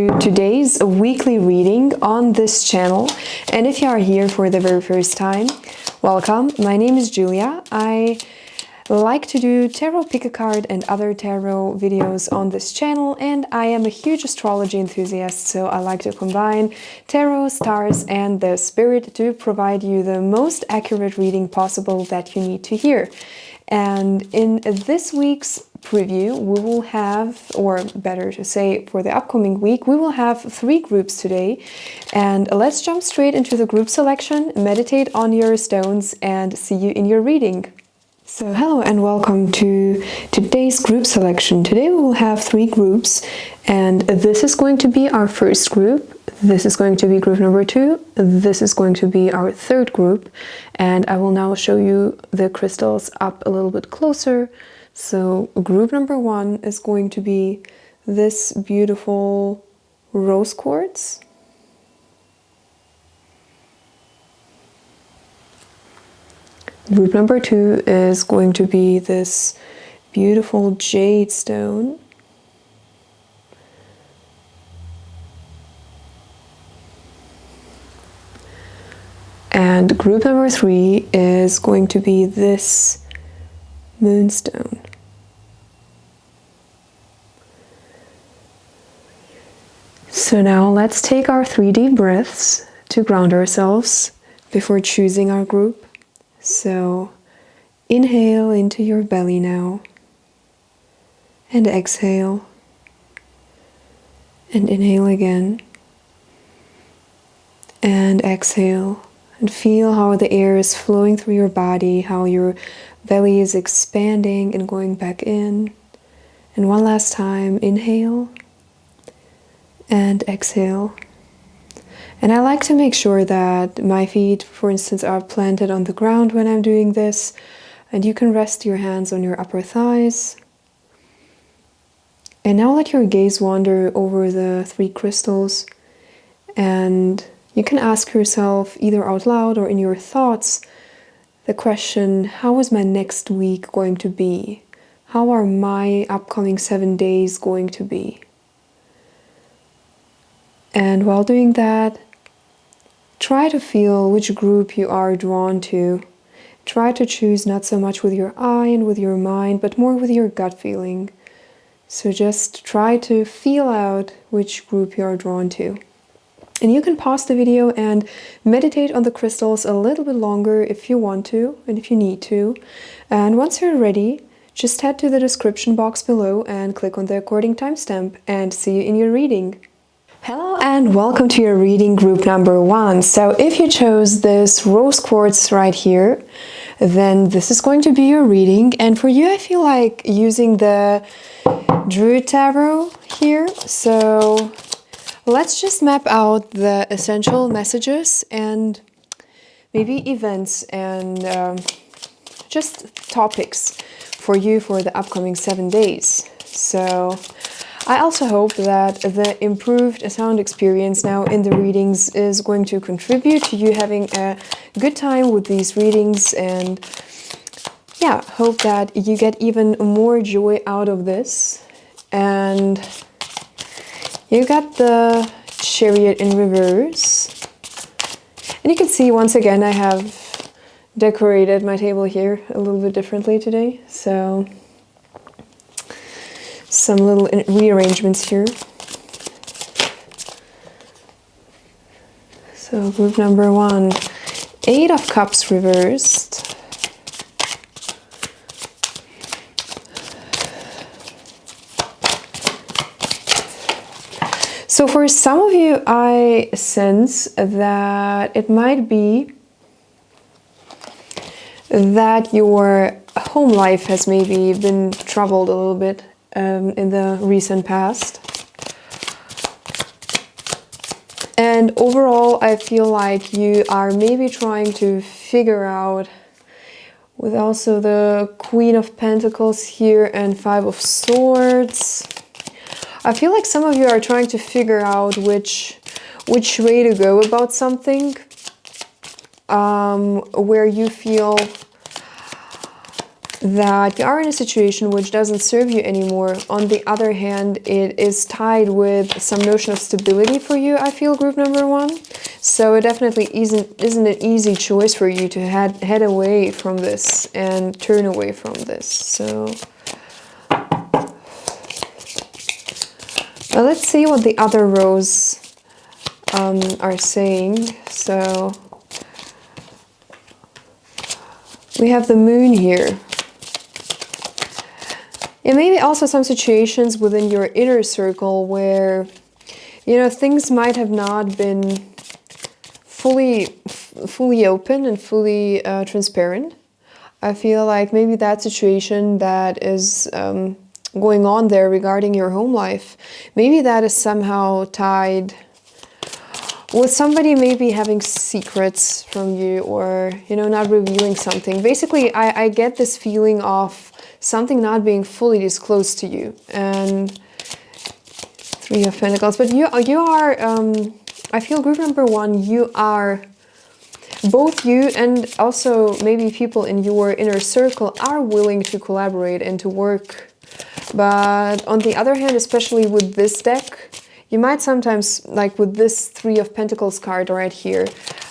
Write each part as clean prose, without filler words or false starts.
to today's weekly reading on this channel. And if you are here for the very first time, welcome. My name is Julia. I like to do tarot, pick a card and other tarot videos on this channel, and I am a huge astrology enthusiast, so I like to combine tarot, stars and the spirit to provide you the most accurate reading possible that you need to hear. And in this week's preview, we will have, or better to say for the upcoming week, we will have 3 groups today. And let's jump straight into the group selection, meditate on your stones, and see you in your reading. So hello and welcome to today's group selection. Today we will have 3 groups, and this is going to be our first group. This is going to be group number 2. This is going to be our 3rd group, and I will now show you the crystals up a little bit closer. So group number 1 is going to be this beautiful rose quartz. Group number 2 is going to be this beautiful jade stone. And group number 3 is going to be this moonstone. So now let's take our 3 deep breaths to ground ourselves before choosing our group. So inhale into your belly now, and exhale, and inhale again, and exhale, and feel how the air is flowing through your body, how your belly is expanding and going back in. And one last time, inhale, and exhale. And I like to make sure that my feet, for instance, are planted on the ground when I'm doing this. And you can rest your hands on your upper thighs. And now let your gaze wander over the 3 crystals. And you can ask yourself, either out loud or in your thoughts, the question, how is my next week going to be? How are my upcoming 7 days going to be? And while doing that, try to feel which group you are drawn to. Try to choose not so much with your eye and with your mind, but more with your gut feeling. So just try to feel out which group you are drawn to. And you can pause the video and meditate on the crystals a little bit longer if you want to and if you need to. And once you're ready, just head to the description box below and click on the according timestamp, and see you in your reading. Hello and welcome to your reading group number 1. So if you chose this rose quartz right here, then this is going to be your reading. And for you, I feel like using the Druid Tarot here. So let's just map out the essential messages and maybe events and just topics for you for the upcoming 7 days. So I also hope that the improved sound experience now in the readings is going to contribute to you having a good time with these readings, and yeah, hope that you get even more joy out of this. And you got the Chariot in reverse, and you can see once again I have decorated my table here a little bit differently today, so some little rearrangements here. So group number 1, 8 of Cups reversed. So for some of you, I sense that it might be that your home life has maybe been troubled a little bit in the recent past. And overall, I feel like you are maybe trying to figure out, with also the Queen of Pentacles here and 5 of Swords, I feel like some of you are trying to figure out which way to go about something, where you feel that you are in a situation which doesn't serve you anymore. On the other hand, it is tied with some notion of stability for you, I feel, group number one. So it definitely isn't an easy choice for you to head away from this and turn away from this. So now let's see what the other rows are saying. So we have the moon here. And maybe also some situations within your inner circle where, you know, things might have not been fully open and fully transparent. I feel like maybe that situation that is going on there regarding your home life, maybe that is somehow tied with somebody maybe having secrets from you, or, you know, not revealing something. Basically, I get this feeling of something not being fully disclosed to you. And Three of Pentacles. But you are, I feel, group number one, you are, both you and also maybe people in your inner circle are willing to collaborate and to work. But on the other hand, especially with this deck, you might sometimes, like with this Three of Pentacles card right here,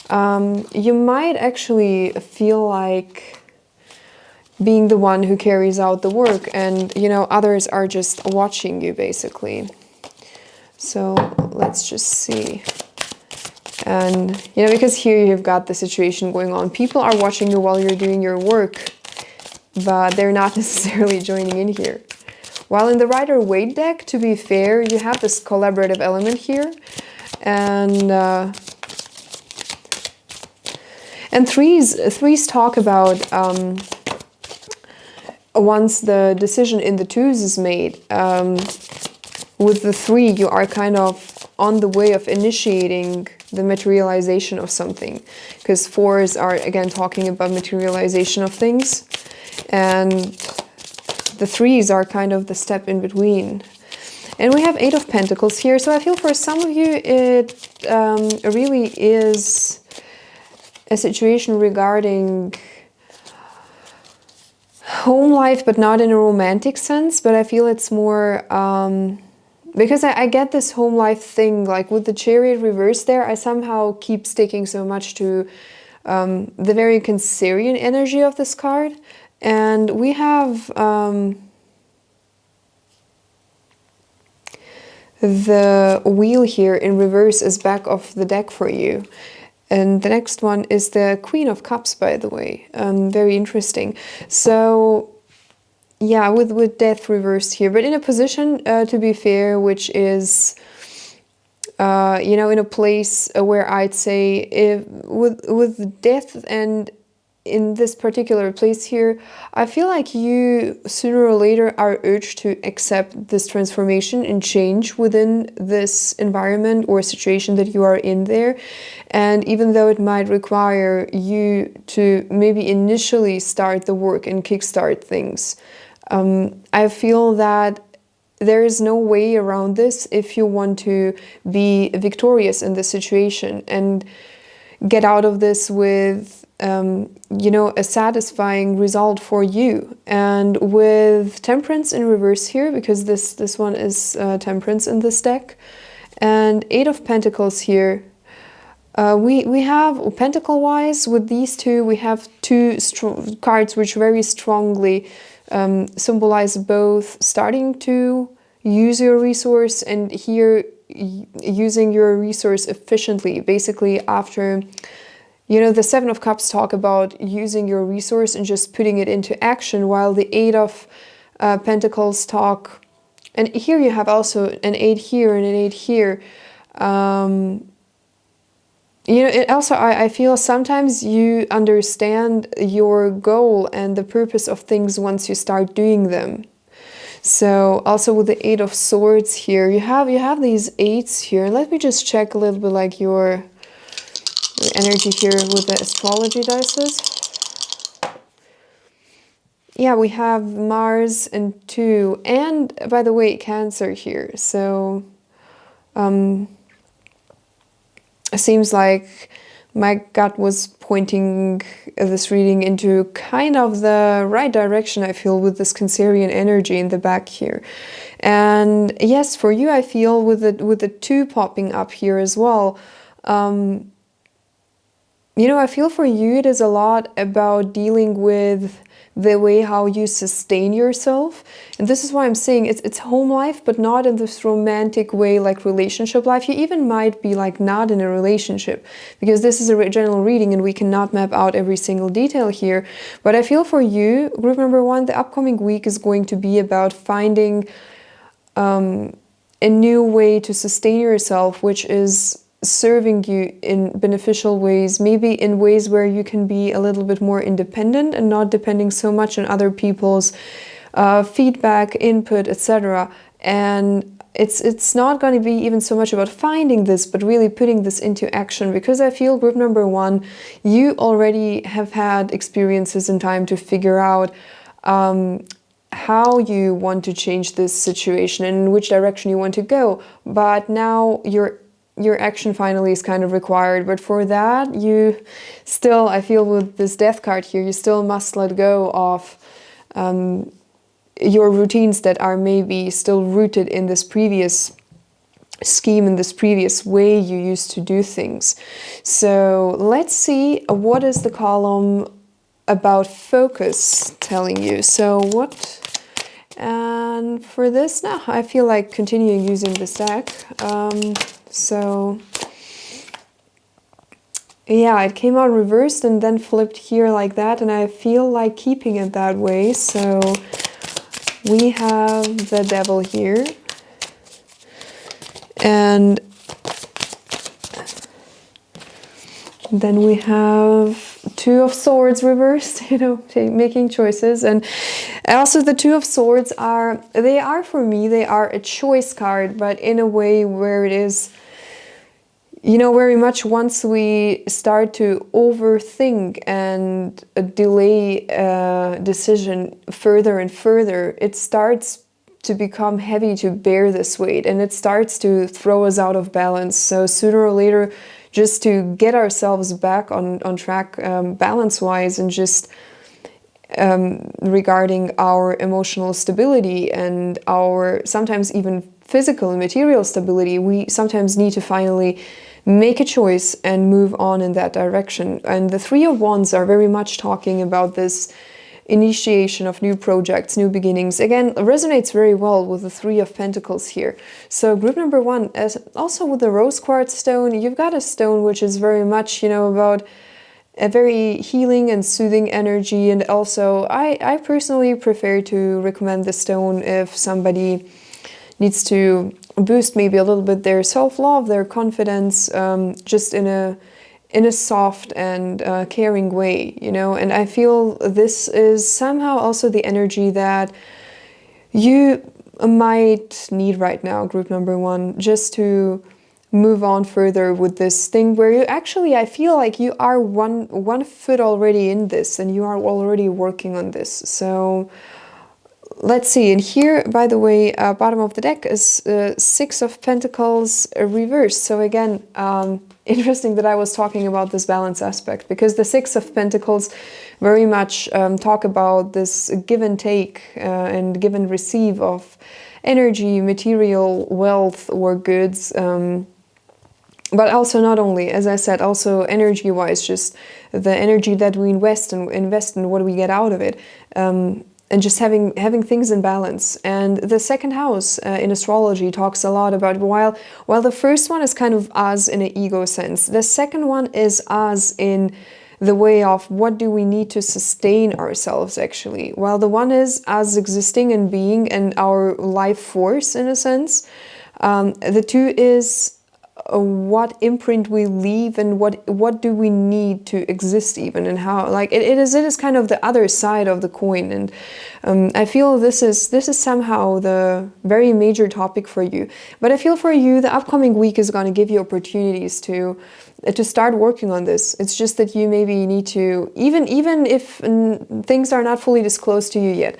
you might actually feel like being the one who carries out the work, and, you know, others are just watching you, basically. So let's just see. And, you know, because here you've got the situation going on. People are watching you while you're doing your work, but they're not necessarily joining in here. While in the Rider-Waite deck, to be fair, you have this collaborative element here. And threes talk about once the decision in the twos is made, with the three, you are kind of on the way of initiating the materialization of something. Because fours are, again, talking about materialization of things. And the threes are kind of the step in between. And we have Eight of Pentacles here. So I feel for some of you, it really is a situation regarding home life, but not in a romantic sense. But I feel it's more, because I get this home life thing, like with the Chariot reverse there, I somehow keep sticking so much to the very Cancerian energy of this card. And we have the Wheel here in reverse is back of the deck for you. And the next one is the Queen of Cups, by the way. Very interesting. So, yeah, with Death reversed here. But in a position, to be fair, which is, you know, in a place where I'd say, if with Death and in this particular place here, I feel like you sooner or later are urged to accept this transformation and change within this environment or situation that you are in there. And even though it might require you to maybe initially start the work and kickstart things, I feel that there is no way around this if you want to be victorious in this situation and get out of this with you know, a satisfying result for you. And with Temperance in reverse here, because this one is Temperance in this deck, and Eight of Pentacles here, we have Pentacle-wise, with these two, we have two cards which very strongly symbolize both starting to use your resource and here using your resource efficiently. Basically, after, you know, the Seven of Cups talk about using your resource and just putting it into action, while the Eight of Pentacles talk, and here you have also an 8 here and an 8 here. You know, it also, I feel sometimes you understand your goal and the purpose of things once you start doing them. So also with the Eight of Swords here, you have these eights here. Let me just check a little bit like your energy here with the astrology dices. Yeah, we have Mars and 2, and by the way, Cancer here. So it seems like my gut was pointing this reading into kind of the right direction, I feel, with this Cancerian energy in the back here. And yes, for you, I feel with the 2 popping up here as well, you know, I feel for you it is a lot about dealing with the way how you sustain yourself. And this is why I'm saying it's home life, but not in this romantic way like relationship life. You even might be like not in a relationship, because this is a general reading and we cannot map out every single detail here. But I feel for you, group number 1, the upcoming week is going to be about finding a new way to sustain yourself, which is serving you in beneficial ways, maybe in ways where you can be a little bit more independent and not depending so much on other people's feedback, input, etc. And it's not going to be even so much about finding this, but really putting this into action, because I feel group number 1, you already have had experiences in time to figure out how you want to change this situation and in which direction you want to go. But now your action finally is kind of required. But for that, you still, I feel with this Death card here, you still must let go of your routines that are maybe still rooted in this previous scheme, in this previous way you used to do things. So let's see, what is the column about focus telling you? So what... And for this, now I feel like continuing using this deck. So yeah, it came out reversed and then flipped here like that, and I feel like keeping it that way. So we have the Devil here, and then we have 2 of Swords reversed, you know, making choices. And also the 2 of Swords they are for me, they are a choice card, but in a way where it is, you know, very much once we start to overthink and delay a decision further and further, it starts to become heavy to bear this weight, and it starts to throw us out of balance. So sooner or later, just to get ourselves back on track balance-wise, and just regarding our emotional stability and our sometimes even physical and material stability, we sometimes need to finally make a choice and move on in that direction. And the 3 of Wands are very much talking about this initiation of new projects, new beginnings. Again, resonates very well with the 3 of Pentacles here. So group number 1, as also with the Rose Quartz stone, you've got a stone which is very much, you know, about a very healing and soothing energy. And also I personally prefer to recommend the stone if somebody needs to boost maybe a little bit their self-love, their confidence, just in a soft and caring way, you know. And I feel this is somehow also the energy that you might need right now, group number 1, just to move on further with this thing where you actually, I feel like you are one foot already in this and you are already working on this. So let's see. And here, by the way, bottom of the deck is 6 of Pentacles reversed. So again, interesting that I was talking about this balance aspect, because the 6 of Pentacles very much talk about this give and take and give and receive of energy, material, wealth, or goods. But also not only, as I said, also energy-wise, just the energy that we invest in what we get out of it. And just having things in balance. And the 2nd house in astrology talks a lot about, while the first one is kind of us in an ego sense, the 2nd one is us in the way of what do we need to sustain ourselves actually. While the one is us existing and being and our life force in a sense, the 2 is what imprint we leave and what do we need to exist even, and how, like, it is kind of the other side of the coin. And I feel this is somehow the very major topic for you. But I feel for you the upcoming week is going to give you opportunities to to start working on this. It's just that you maybe need to, even if things are not fully disclosed to you yet,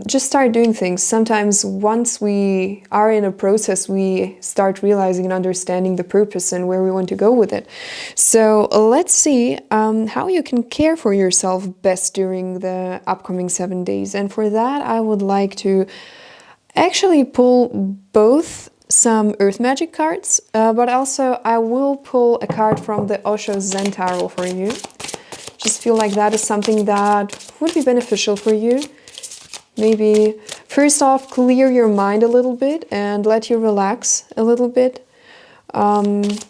just start doing things. Sometimes once we are in a process, we start realizing and understanding the purpose and where we want to go with it. So let's see how you can care for yourself best during the upcoming 7 days. And for that, I would like to actually pull both some Earth Magic cards, but also I will pull a card from the Osho Zen Tarot for you. Just feel like that is something that would be beneficial for you. Maybe first off, clear your mind a little bit and let you relax a little bit. And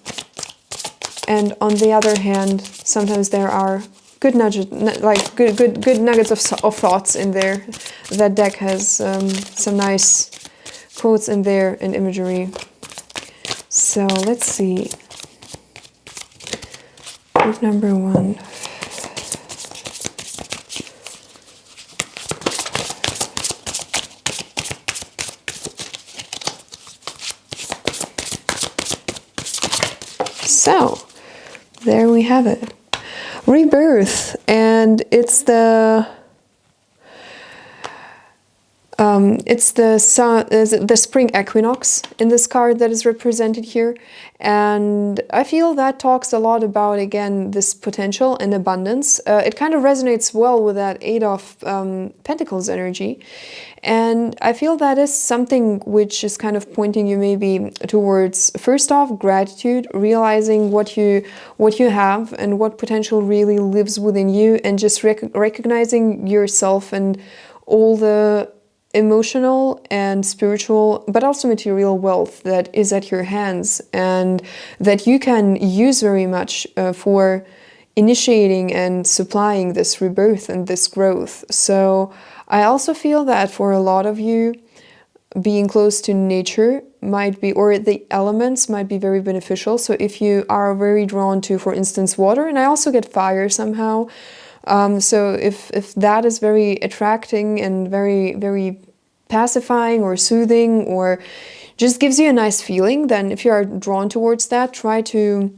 on the other hand, sometimes there are good nudges, like good nuggets of thoughts in there. That deck has some nice quotes in there and imagery. So let's see. Group number 1. So there we have it. Rebirth, and it's the spring equinox in this card that is represented here, and I feel that talks a lot about, again, this potential and abundance. It kind of resonates well with that Eight of Pentacles energy, and I feel that is something which is kind of pointing you maybe towards, first off, gratitude, realizing what you have and what potential really lives within you, and just recognizing yourself and all the emotional and spiritual, but also material wealth that is at your hands and that you can use very much for initiating and supplying this rebirth and this growth. So I also feel that for a lot of you, being close to nature might be, or the elements might be very beneficial. So if you are very drawn to, for instance, water, and I also get fire somehow, so if that is very attracting and very, very pacifying or soothing, or just gives you a nice feeling, then if you are drawn towards that, try to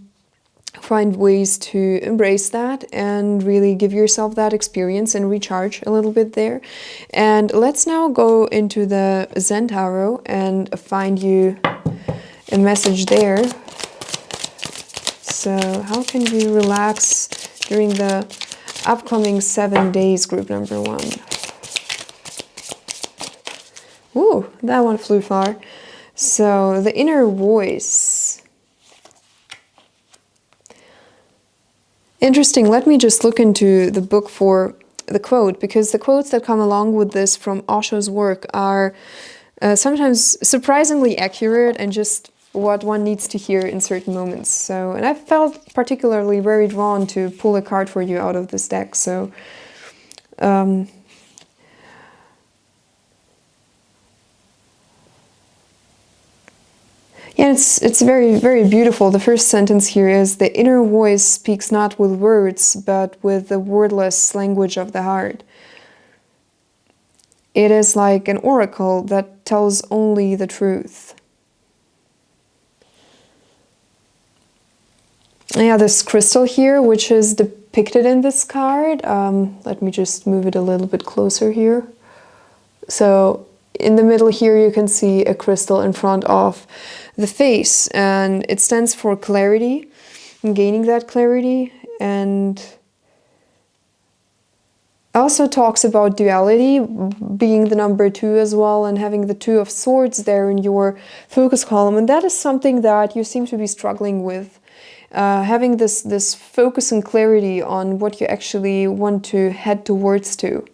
find ways to embrace that and really give yourself that experience and recharge a little bit there. And let's now go into the Zen Tarot and find you a message there. So how can you relax during the upcoming 7 days, group number 1? Ooh, that one flew far. So the inner voice. Interesting. Let me just look into the book for the quote, because the quotes that come along with this from Osho's work are sometimes surprisingly accurate and just what one needs to hear in certain moments. So, and I felt particularly very drawn to pull a card for you out of this deck. So, yeah, it's very, very beautiful. The first sentence here is, "The inner voice speaks not with words, but with the wordless language of the heart." It is like an oracle that tells only the truth. Yeah, this crystal here, which is depicted in this card, let me just move it a little bit closer here. So in the middle here you can see a crystal in front of the face, and it stands for clarity and gaining that clarity, and also talks about duality, being the number 2 as well, and having the 2 of Swords there in your focus column. And that is something that you seem to be struggling with, having this focus and clarity on what you actually want to head towards to.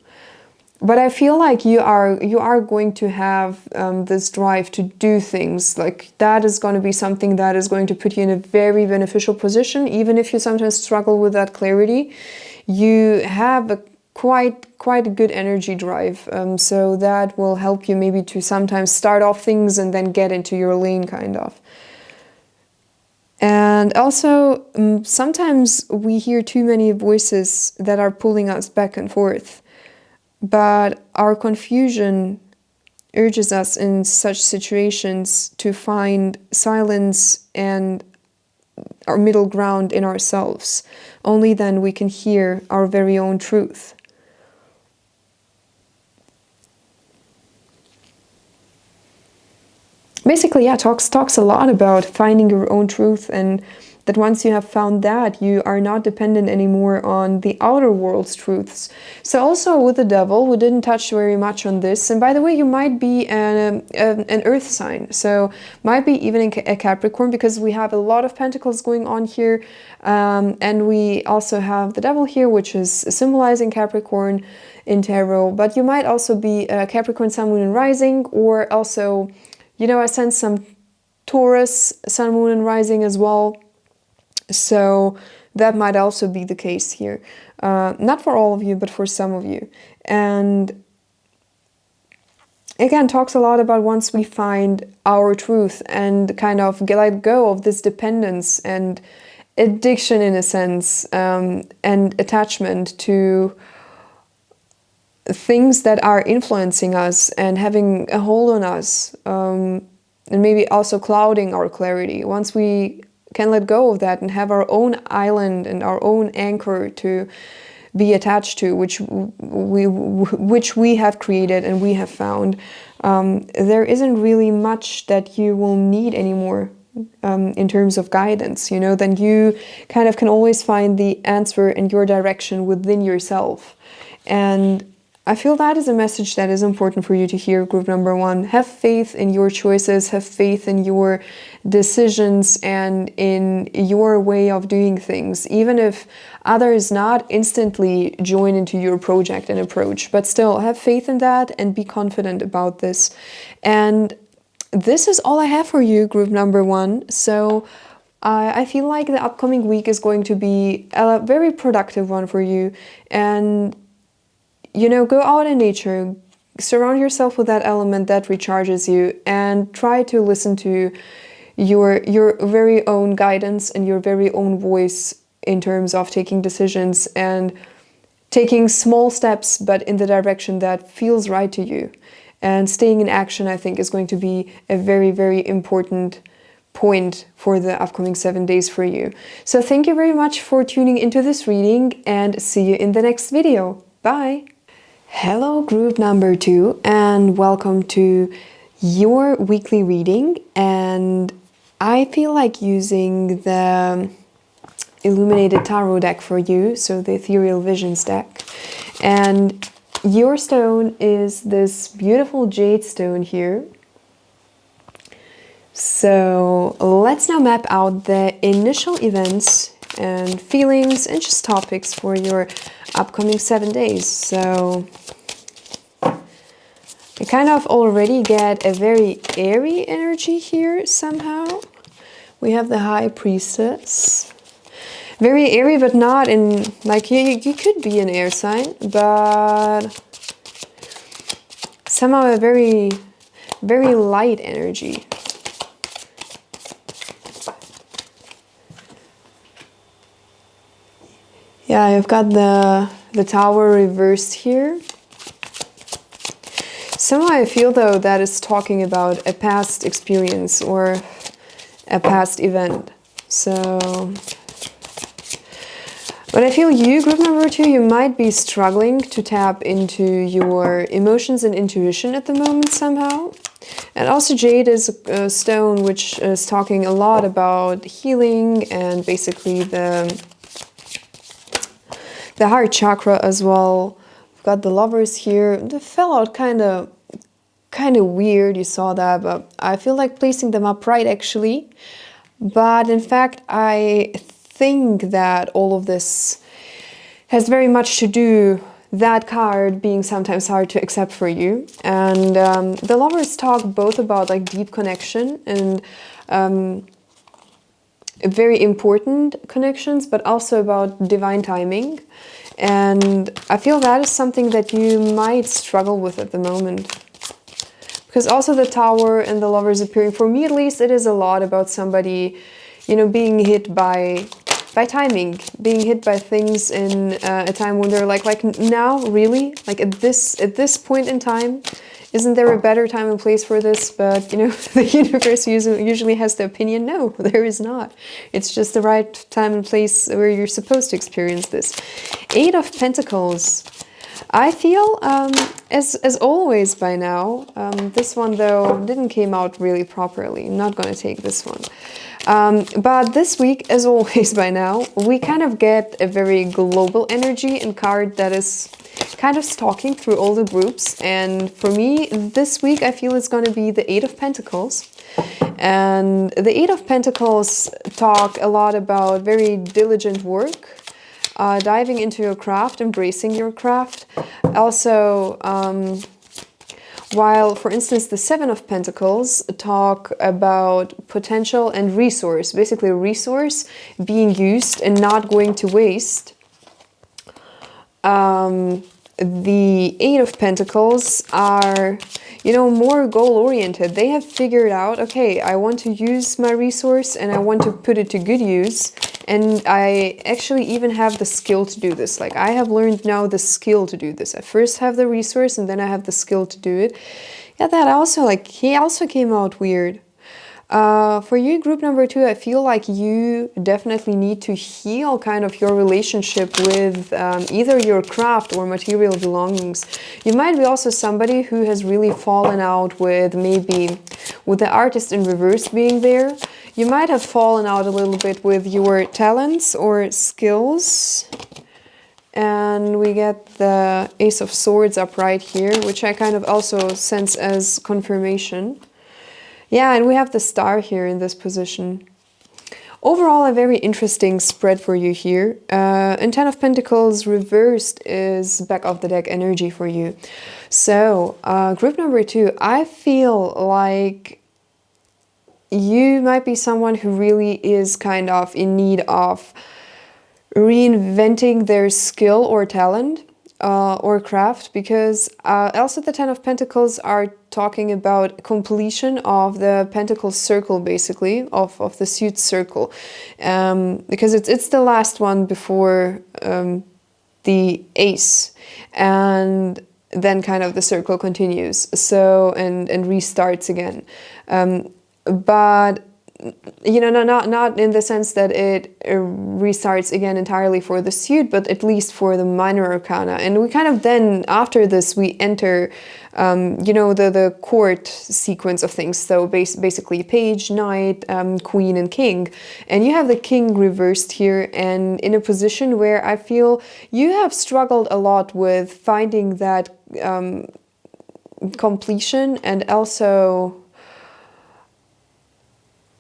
But I feel like you are going to have this drive to do things. Like, that is going to be something that is going to put you in a very beneficial position. Even if you sometimes struggle with that clarity, you have a quite a good energy drive. So that will help you maybe to sometimes start off things and then get into your lane, kind of. And also, sometimes we hear too many voices that are pulling us back and forth. But our confusion urges us in such situations to find silence and our middle ground in ourselves. Only then we can hear our very own truth. Basically, yeah, talks a lot about finding your own truth, and that once you have found that, you are not dependent anymore on the outer world's truths. So also with the devil, we didn't touch very much on this. And by the way, you might be an earth sign. So might be even a Capricorn, because we have a lot of pentacles going on here. And we also have the devil here, which is symbolizing Capricorn in tarot. But you might also be a Capricorn, Sun, Moon, and Rising, or also, you know, I sense some Taurus, Sun, Moon, and Rising as well. So that might also be the case here. Not for all of you, but for some of you. And again, talks a lot about once we find our truth and kind of let go of this dependence and addiction in a sense, and attachment to things that are influencing us and having a hold on us, and maybe also clouding our clarity. Once we can let go of that and have our own island and our own anchor to be attached to, which we have created and we have found, there isn't really much that you will need anymore in terms of guidance. You know, then you kind of can always find the answer and your direction within yourself. And I feel that is a message that is important for you to hear, group number one. Have faith in your choices, have faith in your decisions and in your way of doing things, even if others not instantly join into your project and approach, but still have faith in that and be confident about this. And this is all I have for you, group number one. So I feel like the upcoming week is going to be a very productive one for you. And you know, go out in nature, surround yourself with that element that recharges you, and try to listen to your very own guidance and your very own voice in terms of taking decisions and taking small steps, but in the direction that feels right to you. And staying in action, I think, is going to be a very, very important point for the upcoming 7 days for you. So thank you very much for tuning into this reading, and see you in the next video. Bye! Hello, group number two, and welcome to your weekly reading. And I feel like using the Illuminated Tarot deck for you, so the Ethereal Visions deck. And your stone is this beautiful jade stone here. So let's now map out the initial events and feelings and just topics for your upcoming 7 days. So I kind of already get a very airy energy here somehow. We have the High Priestess. Very airy, but not in, like, you could be an air sign, but somehow a very, very light energy. Yeah, I've got the Tower reversed here. Somehow I feel, though, that is talking about a past experience or a past event. So, but I feel you, group number two, you might be struggling to tap into your emotions and intuition at the moment somehow. And also jade is a stone which is talking a lot about healing and basically the heart chakra as well. We've got the Lovers here. They fell out kind of weird, you saw that, but I feel like placing them upright actually. But in fact, I think that all of this has very much to do, that card being sometimes hard to accept for you. And the Lovers talk both about like deep connection and very important connections, but also about divine timing. And I feel that is something that you might struggle with at the moment. Because also the Tower and the Lovers appearing, for me at least, it is a lot about somebody, you know, being hit by timing, being hit by things in a time when they're like now, really? Like at this point in time, Isn't there a better time and place for this? But, you know, the universe usually has the opinion, no, there is not. It's just the right time and place where you're supposed to experience this. Eight of Pentacles. I feel, as always by now, this one though didn't came out really properly. I'm not going to take this one. But this week, as always by now, we kind of get a very global energy and card that is kind of stalking through all the groups. And for me, this week, I feel it's going to be the Eight of Pentacles. And the Eight of Pentacles talk a lot about very diligent work, diving into your craft, embracing your craft. Also, while, for instance, the Seven of Pentacles talk about potential and resource, basically a resource being used and not going to waste. The Eight of Pentacles are, you know, more goal-oriented. They have figured out, okay, I want to use my resource and I want to put it to good use. And I actually even have the skill to do this. Like, I have learned now the skill to do this. I first have the resource and then I have the skill to do it. Yeah, that also, like, he also came out weird. For you, group number 2, I feel like you definitely need to heal kind of your relationship with either your craft or material belongings. You might be also somebody who has really fallen out with maybe with the Artist in reverse being there. You might have fallen out a little bit with your talents or skills. And we get the Ace of Swords up right here, which I kind of also sense as confirmation. Yeah, and we have the Star here in this position. Overall, a very interesting spread for you here. And Ten of Pentacles reversed is back of the deck energy for you. So, group number 2, I feel like you might be someone who really is kind of in need of reinventing their skill or talent. Or craft, because also the Ten of Pentacles are talking about completion of the Pentacle circle, basically, of the suit circle, because it's the last one before the Ace, and then kind of the circle continues, so and restarts again, but you know, not in the sense that it restarts again entirely for the suit, but at least for the minor arcana. And we kind of then, after this, we enter, you know, the court sequence of things. So basically page, knight, queen, and king. And you have the king reversed here, and in a position where I feel you have struggled a lot with finding that completion, and also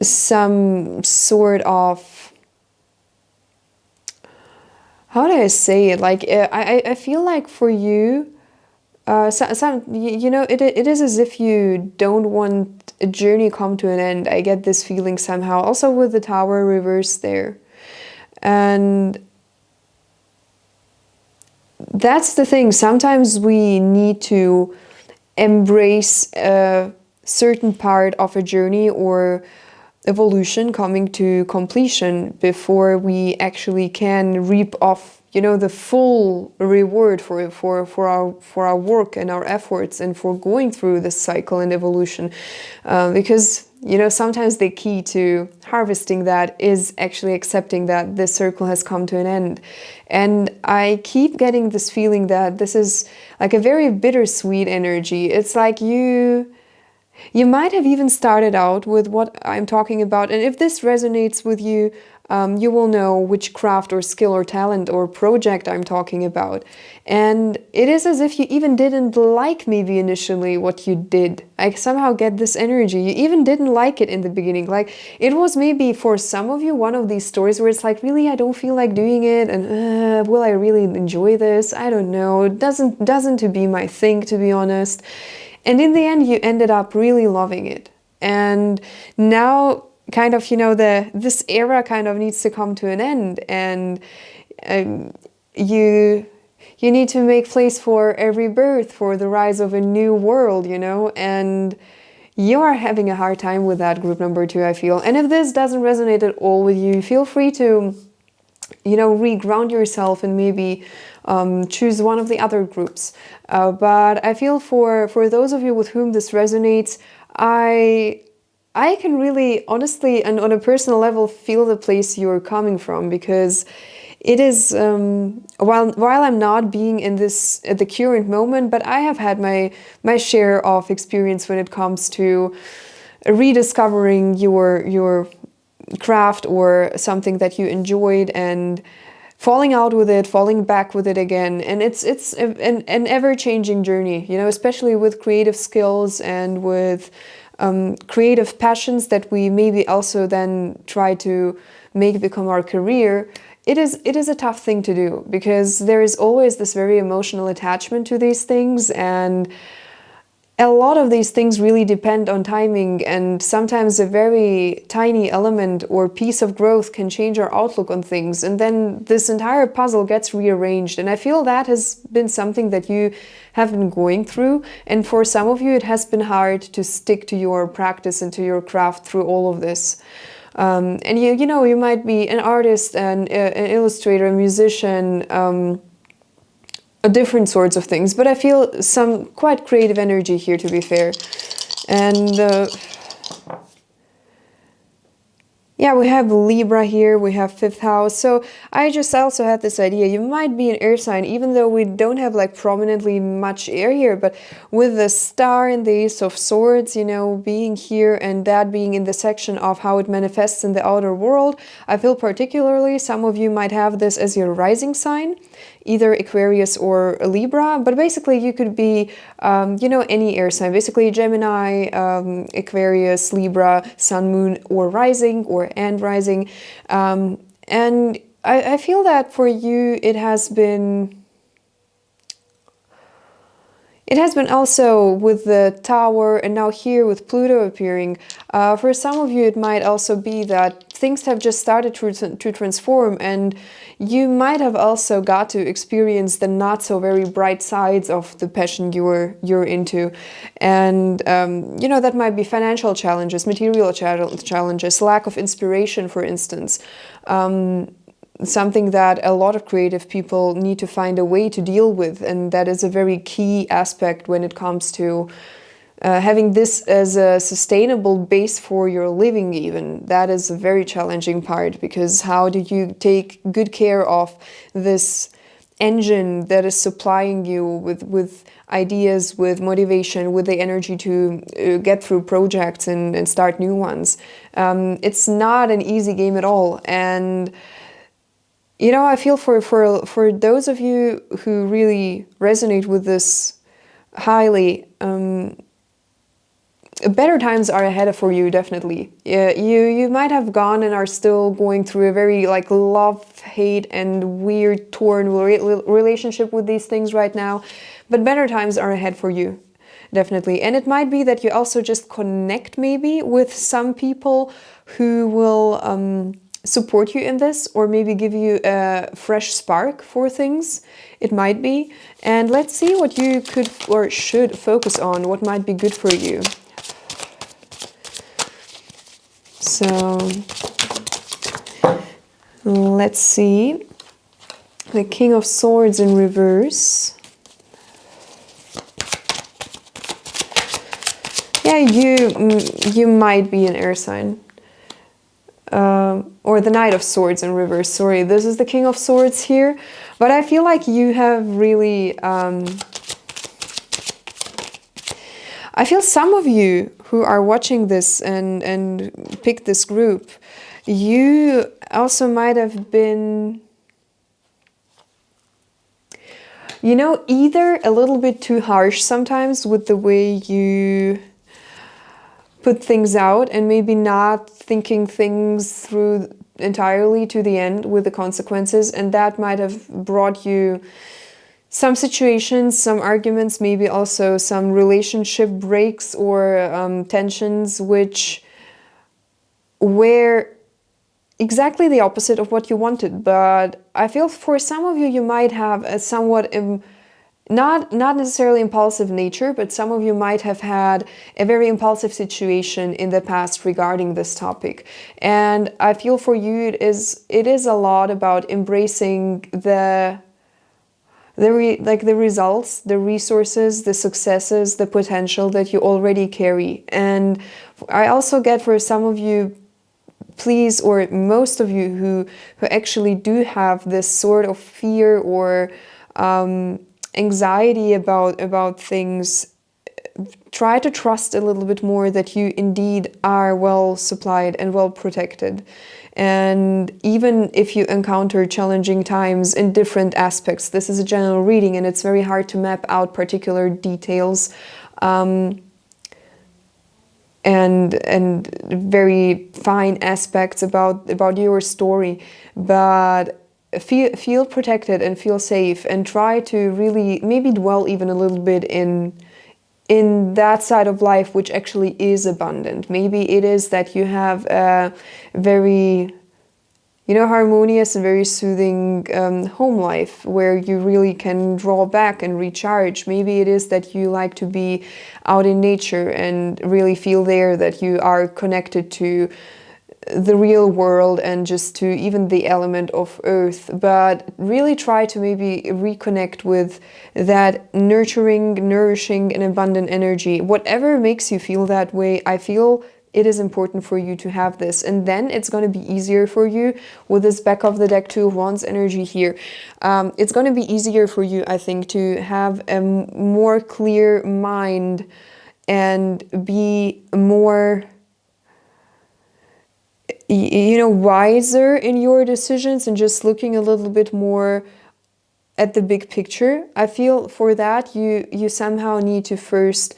some sort of, how do I say it? Like, I feel like for you, you know, it is as if you don't want a journey come to an end. I get this feeling somehow. Also with the Tower reversed there. And that's the thing. Sometimes we need to embrace a certain part of a journey or evolution coming to completion before we actually can reap off, you know, the full reward for our work and our efforts and for going through this cycle and evolution, because, you know, sometimes the key to harvesting that is actually accepting that this circle has come to an end. And I keep getting this feeling that this is like a very bittersweet energy. It's like you might have even started out with what I'm talking about, and if this resonates with you, you will know which craft or skill or talent or project I'm talking about. And it is as if you even didn't like maybe initially what you did. I somehow get this energy. You even didn't like it in the beginning. Like, it was maybe for some of you one of these stories where it's like, really, I don't feel like doing it, and will I really enjoy this? I don't know. It doesn't to be my thing, to be honest. And in the end, you ended up really loving it. And now, kind of, you know, this era kind of needs to come to an end, and you need to make place for a rebirth, for the rise of a new world, you know, and you are having a hard time with that, group number 2, I feel. And if this doesn't resonate at all with you, feel free to reground yourself and maybe choose one of the other groups. But I feel for those of you with whom this resonates, I can really honestly and on a personal level feel the place you're coming from, because it is while I'm not being in this at the current moment, but I have had my share of experience when it comes to rediscovering your craft or something that you enjoyed and falling out with it, falling back with it again. And it's an ever-changing journey, especially with creative skills and with creative passions that we maybe also then try to make become our career. It is a tough thing to do, because there is always this very emotional attachment to these things, and a lot of these things really depend on timing, and sometimes a very tiny element or piece of growth can change our outlook on things, and then this entire puzzle gets rearranged. And I feel that has been something that you have been going through, and for some of you it has been hard to stick to your practice and to your craft through all of this. And you might be an artist, an illustrator, a musician, different sorts of things, but I feel some quite creative energy here, to be fair. And yeah, we have Libra here, we have 5th house. So I just also had this idea, you might be an air sign, even though we don't have like prominently much air here, but with the star and the Ace of Swords, being here and that being in the section of how it manifests in the outer world, I feel particularly some of you might have this as your rising sign, either Aquarius or Libra, but basically you could be, any air sign, basically Gemini, Aquarius, Libra, Sun, Moon, or Rising, and Rising. And I feel that for you it has been also with the Tower, and now here with Pluto appearing. For some of you it might also be that things have just started to transform, and you might have also got to experience the not so very bright sides of the passion you're into. And that might be financial challenges, material challenges, lack of inspiration, for instance. Something that a lot of creative people need to find a way to deal with, and that is a very key aspect when it comes to having this as a sustainable base for your living even. That is a very challenging part, because how do you take good care of this engine that is supplying you with ideas, with motivation, with the energy to get through projects and start new ones? It's not an easy game at all. And I feel for those of you who really resonate with this highly, better times are ahead for you, definitely. You might have gone and are still going through a very love, hate, and weird torn relationship with these things right now, but better times are ahead for you, definitely. And it might be that you also just connect maybe with some people who will support you in this, or maybe give you a fresh spark for things. It might be. And let's see what you could or should focus on, what might be good for you. So let's see. The King of Swords in reverse. Yeah, you might be an air sign. Or the Knight of Swords in reverse. Sorry, this is the King of Swords here. But I feel like you have really... I feel some of you who are watching this and pick this group, you also might have been... either a little bit too harsh sometimes with the way you put things out, and maybe not thinking things through entirely to the end with the consequences, and that might have brought you some situations, some arguments, maybe also some relationship breaks or tensions, which were exactly the opposite of what you wanted. But I feel for some of you, you might have a somewhat not necessarily impulsive nature, but some of you might have had a very impulsive situation in the past regarding this topic. And I feel for you it is a lot about embracing the results, the resources, the successes, the potential that you already carry. And I also get for some of you, please, or most of you who actually do have this sort of fear or anxiety about things, try to trust a little bit more that you indeed are well supplied and well protected. And even if you encounter challenging times in different aspects, this is a general reading and it's very hard to map out particular details and very fine aspects about your story, but feel protected and feel safe, and try to really maybe dwell even a little bit in that side of life which actually is abundant. Maybe it is that you have a very, harmonious and very soothing home life where you really can draw back and recharge. Maybe it is that you like to be out in nature and really feel there that you are connected to the real world and just to even the element of earth. But really try to maybe reconnect with that nurturing, nourishing and abundant energy. Whatever makes you feel that way, I feel it is important for you to have this, and then it's going to be easier for you with this back of the deck Two of Wands energy here. It's going to be easier for you, I think, to have a more clear mind and be more wiser in your decisions and just looking a little bit more at the big picture. I feel for that you somehow need to first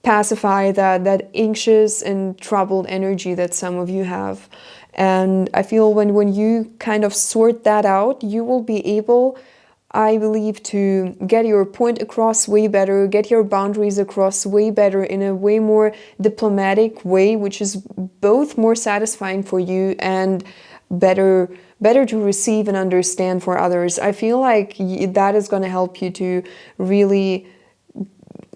pacify that anxious and troubled energy that some of you have. And I feel when you kind of sort that out, you will be able, I believe, to get your point across way better, get your boundaries across way better in a way more diplomatic way, which is both more satisfying for you and better to receive and understand for others. I feel like that is going to help you to really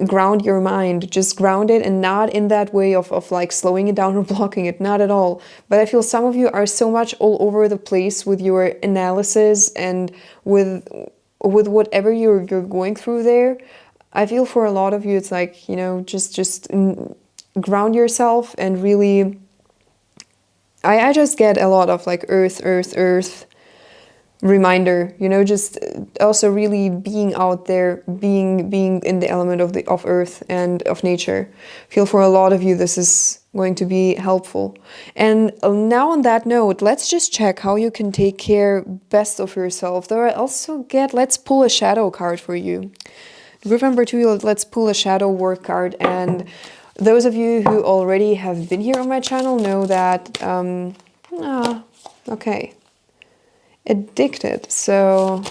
ground your mind, just ground it, and not in that way of like slowing it down or blocking it, not at all. But I feel some of you are so much all over the place with your analysis and with whatever you're going through there. I feel for a lot of you it's like, just ground yourself and really, I just get a lot of like earth reminder, just also really being out there, being in the element of earth and of nature. I feel for a lot of you this is going to be helpful. And now on that note, let's just check how you can take care best of yourself. Though I also get, let's pull a shadow card for you. Group number 2, let's pull a shadow work card. And those of you who already have been here on my channel know that okay, addicted. So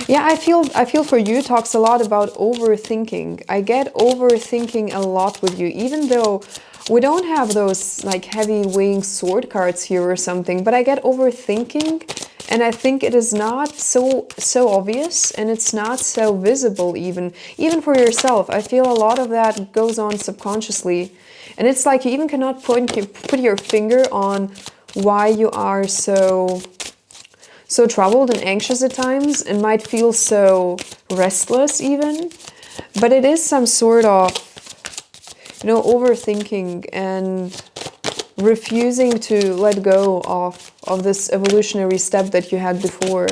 yeah, I feel for you talks a lot about overthinking. I get overthinking a lot with you, even though we don't have those like heavy weighing sword cards here or something, but I get overthinking, and I think it is not so obvious, and it's not so visible even for yourself. I feel a lot of that goes on subconsciously, and it's like you even cannot put your finger on why you are so troubled and anxious at times and might feel so restless even. But it is some sort of, overthinking and refusing to let go of this evolutionary step that you had before.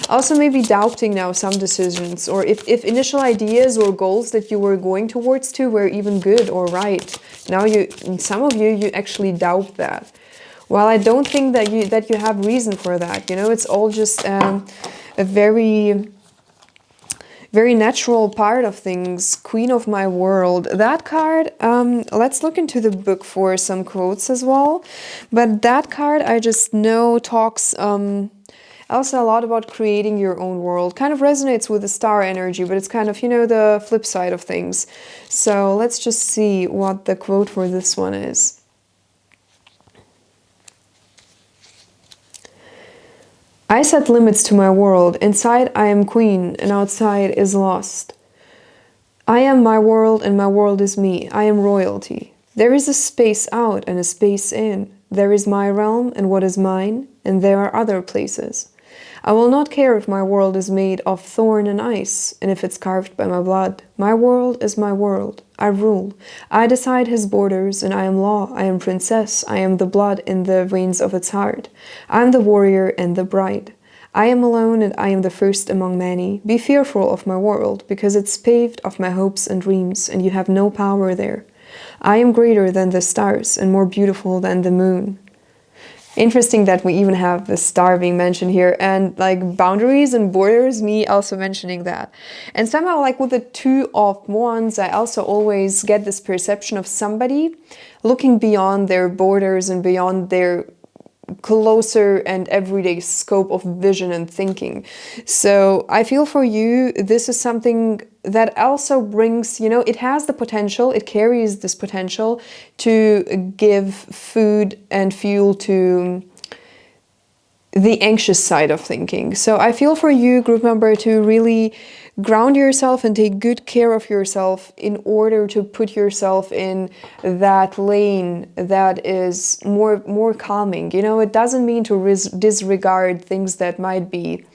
Also maybe doubting now some decisions, or if initial ideas or goals that you were going towards to were even good or right. Now some of you actually doubt that. Well, I don't think that you have reason for that. It's all just a very, very natural part of things. Queen of my world. That card, let's look into the book for some quotes as well. But that card, I just know, talks also a lot about creating your own world. Kind of resonates with the star energy, but it's kind of, the flip side of things. So let's just see what the quote for this one is. I set limits to my world. Inside I am queen and outside is lost. I am my world and my world is me. I am royalty. There is a space out and a space in. There is my realm and what is mine, and there are other places. I will not care if my world is made of thorn and ice, and if it's carved by my blood. My world is my world. I rule. I decide his borders, and I am law. I am princess. I am the blood in the veins of its heart. I am the warrior and the bride. I am alone and I am the first among many. Be fearful of my world, because it's paved of my hopes and dreams, and you have no power there. I am greater than the stars and more beautiful than the moon. Interesting that we even have the star being mentioned here, and like boundaries and borders, me also mentioning that. And somehow, like with the Two of Wands, I also always get this perception of somebody looking beyond their borders and beyond their closer and everyday scope of vision and thinking. So I feel for you, this is something that also brings, you know, it has the potential, it carries this potential to give food and fuel to the anxious side of thinking. So I feel for you, group member, to really ground yourself and take good care of yourself in order to put yourself in that lane that is more calming. You know, it doesn't mean to disregard things that might be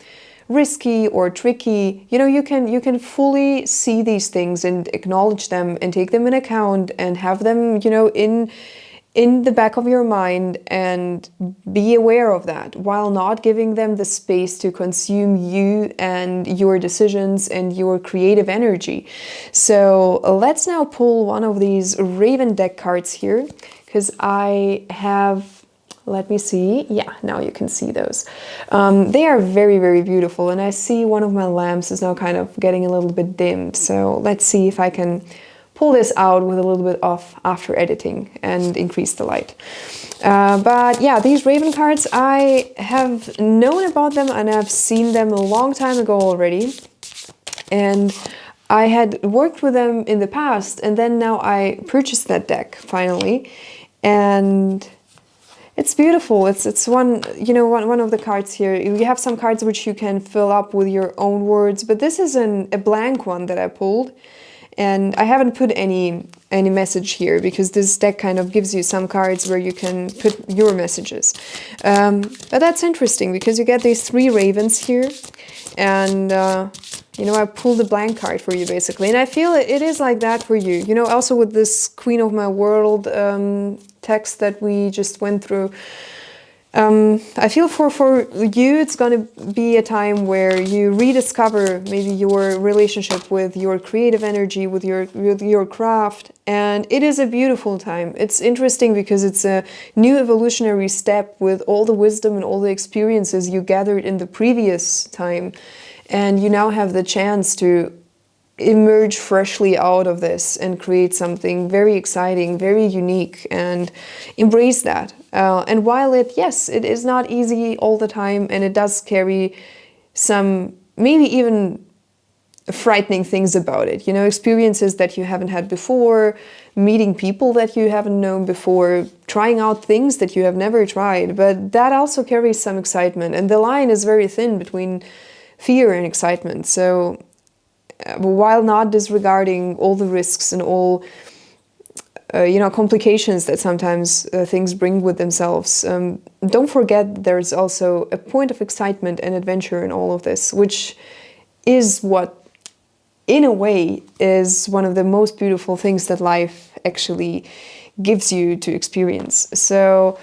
risky or tricky. You know, you can fully see these things and acknowledge them and take them in account and have them, you know, in the back of your mind, and be aware of that while not giving them the space to consume you and your decisions and your creative energy. So let's now pull one of these Raven deck cards here, because I have, let me see, yeah, now you can see those. They are very, very beautiful, and I see one of my lamps is now kind of getting a little bit dimmed. So let's see if I can pull this out with a little bit of after editing and increase the light. But yeah, these Raven cards, I have known about them and I've seen them a long time ago already. And I had worked with them in the past, and then now I purchased that deck finally. And it's beautiful. It's one, you know, one of the cards here. You have some cards which you can fill up with your own words, but this is a blank one that I pulled. And I haven't put any message here, because this deck kind of gives you some cards where you can put your messages. But that's interesting, because you get these 3 ravens here, and you know, I pulled a blank card for you basically, and I feel it is like that for you. You know, also with this Queen of My World text that we just went through. I feel for you, it's going to be a time where you rediscover maybe your relationship with your creative energy, with your craft, and it is a beautiful time. It's interesting because it's a new evolutionary step with all the wisdom and all the experiences you gathered in the previous time, and you now have the chance to emerge freshly out of this and create something very exciting, very unique, and embrace that. And while it is not easy all the time, and it does carry some maybe even frightening things about it, you know, experiences that you haven't had before, meeting people that you haven't known before, trying out things that you have never tried, but that also carries some excitement, and the line is very thin between fear and excitement. So while not disregarding all the risks and all you know, complications that sometimes things bring with themselves, don't forget there's also a point of excitement and adventure in all of this, which is what, in a way, is one of the most beautiful things that life actually gives you to experience. So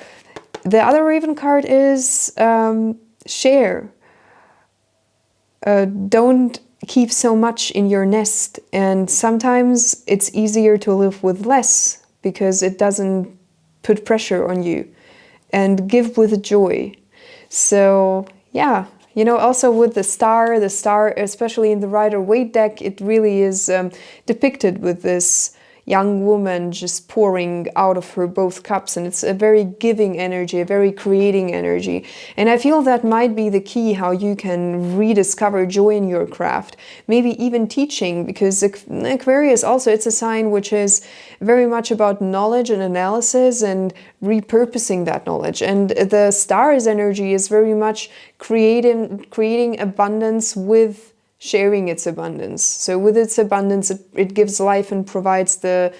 the other Raven card is share. Don't keep so much in your nest, and sometimes it's easier to live with less because it doesn't put pressure on you, and give with joy. So yeah, you know, also with the star, especially in the Rider-Waite deck, it really is depicted with this young woman just pouring out of her both cups, and it's a very giving energy, a very creating energy. And I feel that might be the key how you can rediscover joy in your craft, maybe even teaching, because Aquarius also, it's a sign which is very much about knowledge and analysis and repurposing that knowledge. And the star's energy is very much creating abundance with sharing its abundance. So with its abundance, it gives life and provides the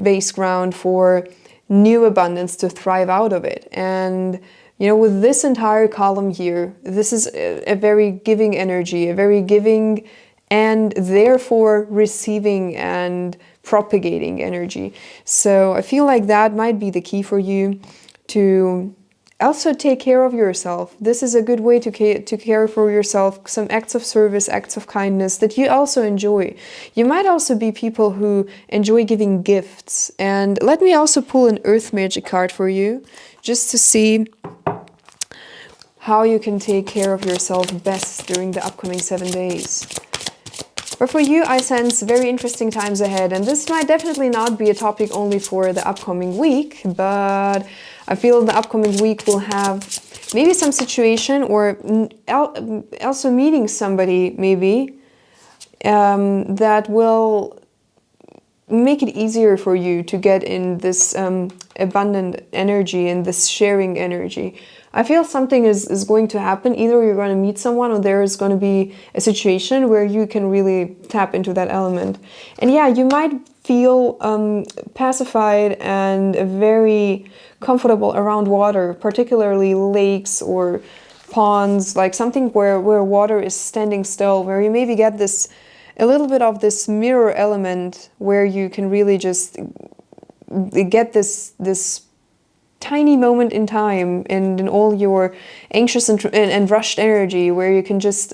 base ground for new abundance to thrive out of it. And you know, with this entire column here, this is a very giving energy, a very giving and therefore receiving and propagating energy. So I feel like that might be the key for you to also take care of yourself. This is a good way to care for yourself, some acts of service, acts of kindness that you also enjoy. You might also be people who enjoy giving gifts. And let me also pull an Earth Magic card for you, just to see how you can take care of yourself best during the upcoming 7 days. But for you, I sense very interesting times ahead, and this might definitely not be a topic only for the upcoming week, but I feel the upcoming week will have maybe some situation or also meeting somebody maybe that will make it easier for you to get in this abundant energy and this sharing energy. I feel something is going to happen. Either you're going to meet someone or there is going to be a situation where you can really tap into that element. And yeah, you might feel pacified and very comfortable around water, particularly lakes or ponds, like something where water is standing still, where you maybe get this a little bit of this mirror element where you can really just get this tiny moment in time and in all your anxious and rushed energy, where you can just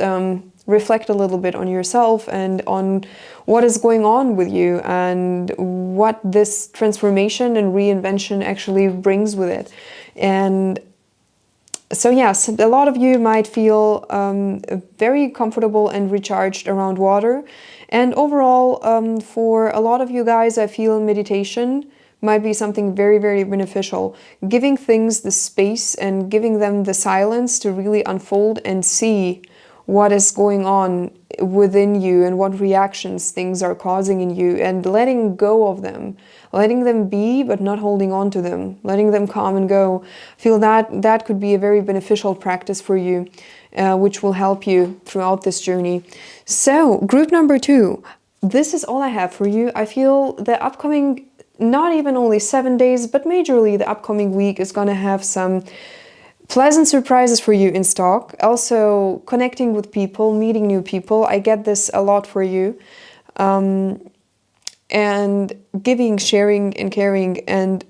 reflect a little bit on yourself and on what is going on with you and what this transformation and reinvention actually brings with it. And so yes, a lot of you might feel very comfortable and recharged around water. And overall, for a lot of you guys, I feel meditation might be something very, very beneficial. Giving things the space and giving them the silence to really unfold and see what is going on within you and what reactions things are causing in you, and letting go of them, letting them be but not holding on to them, letting them come and go. I feel that could be a very beneficial practice for you, which will help you throughout this journey. So group number 2, this is all I have for you. I feel the upcoming, not even only 7 days, but majorly the upcoming week is going to have some pleasant surprises for you in stock. Also connecting with people, meeting new people. I get this a lot for you. And giving, sharing and caring, and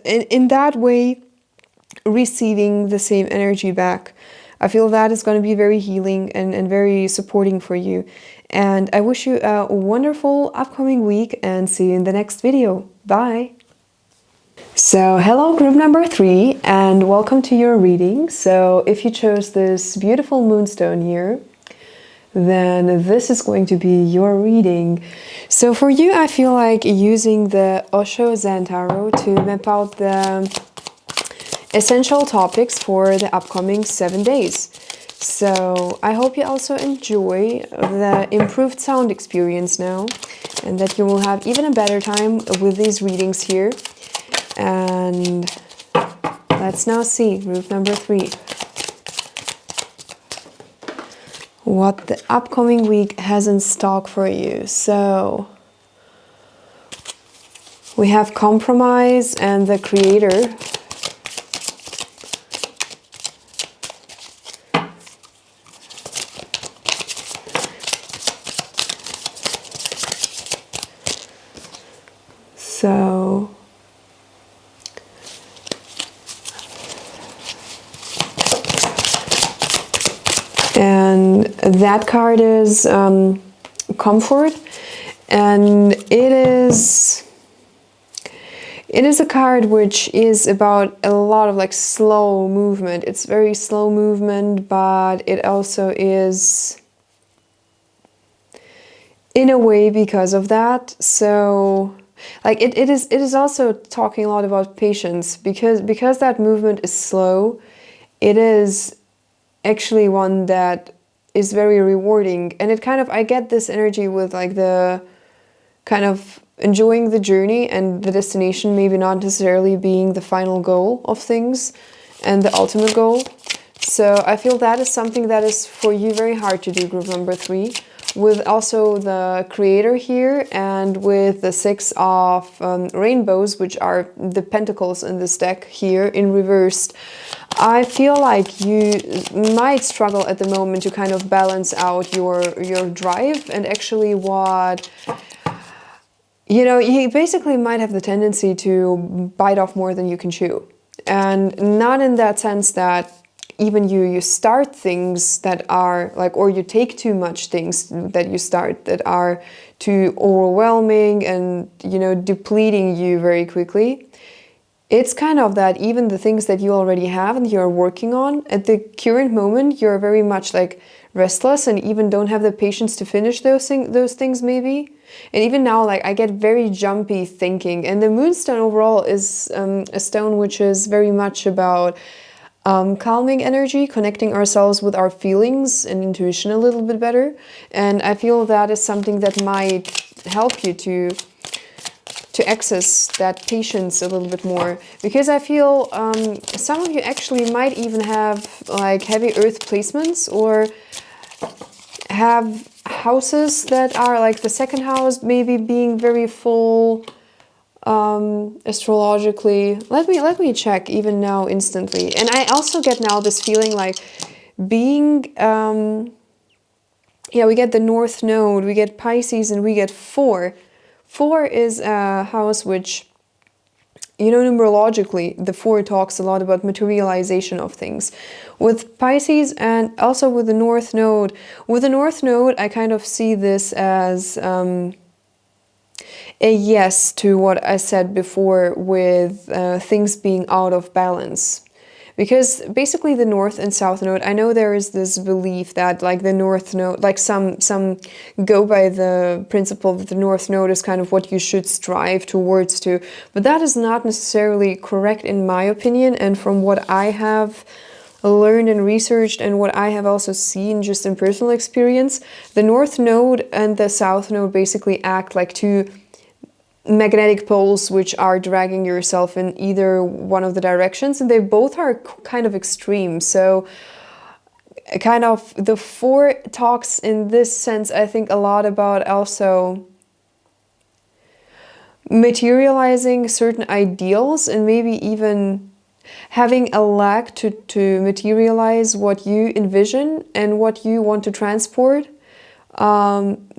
in that way receiving the same energy back. I feel that is going to be very healing and very supporting for you. And I wish you a wonderful upcoming week and see you in the next video. Bye! So hello group number 3 and welcome to your reading. So if you chose this beautiful moonstone here, then this is going to be your reading. So for you, I feel like using the Osho Zen Tarot to map out the essential topics for the upcoming 7 days. So I hope you also enjoy the improved sound experience now, and that you will have even a better time with these readings here. And let's now see group number 3. What the upcoming week has in stock for you. So we have compromise and the creator. So and that card is comfort, and it is a card which is about a lot of like slow movement. It's very slow movement, but it also is in a way because of that. So like it is also talking a lot about patience, because that movement is slow. It is actually one that is very rewarding, and it kind of, I get this energy with like the kind of enjoying the journey and the destination maybe not necessarily being the final goal of things and the ultimate goal. So I feel that is something that is for you very hard to do, group number 3. With also the creator here and with the 6 of rainbows, which are the pentacles in this deck here in reversed, I feel like you might struggle at the moment to kind of balance out your drive and actually what, you know, you basically might have the tendency to bite off more than you can chew. And not in that sense that even you start things that are like, or you take too much things that you start that are too overwhelming and, you know, depleting you very quickly. It's kind of that even the things that you already have and you're working on, at the current moment, you're very much like restless and even don't have the patience to finish those things maybe. And even now, like, I get very jumpy thinking. And the moonstone overall is a stone which is very much about calming energy, connecting ourselves with our feelings and intuition a little bit better. And I feel that is something that might help you to access that patience a little bit more. Because I feel some of you actually might even have like heavy earth placements or have houses that are like the second house maybe being very full astrologically. Let me check even now instantly. And I also get now this feeling like being yeah, we get the North Node, we get Pisces, and we get 4. 4 is a house which, you know, numerologically, the 4 talks a lot about materialization of things. With Pisces and also with the North Node. With the North Node, I kind of see this as a yes to what I said before with things being out of balance. Because basically the North and South Node, I know there is this belief that like the North Node, like some go by the principle that the North Node is kind of what you should strive towards to. But that is not necessarily correct in my opinion. And from what I have learned and researched and what I have also seen just in personal experience, the North Node and the South Node basically act like 2 magnetic poles which are dragging yourself in either one of the directions, and they both are kind of extreme. So kind of the 4 talks in this sense, I think, a lot about also materializing certain ideals and maybe even having a lack to materialize what you envision and what you want to transport.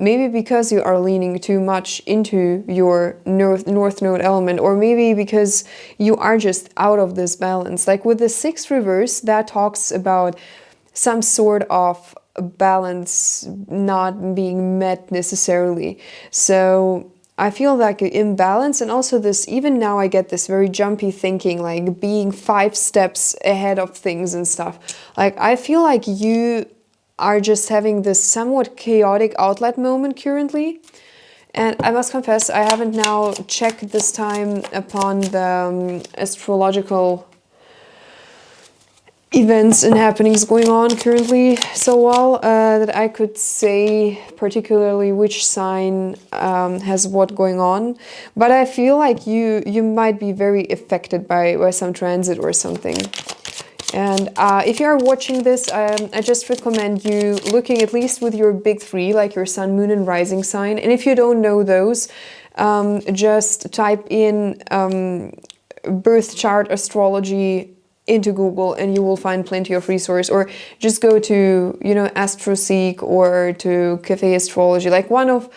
Maybe because you are leaning too much into your North Node element, or maybe because you are just out of this balance. Like with the 6 reverse, that talks about some sort of balance not being met necessarily. So I feel like an imbalance, and also this, even now I get this very jumpy thinking, like being 5 steps ahead of things and stuff. Like I feel like you are just having this somewhat chaotic outlet moment currently. And I must confess, I haven't now checked this time upon the astrological events and happenings going on currently so well that I could say particularly which sign has what going on. But I feel like you might be very affected by some transit or something. And if you are watching this, I just recommend you looking at least with your big 3, like your sun, moon, and rising sign. And if you don't know those, just type in birth chart astrology into Google and you will find plenty of resource. Or just go to, you know, AstroSeek or to Cafe Astrology, like one of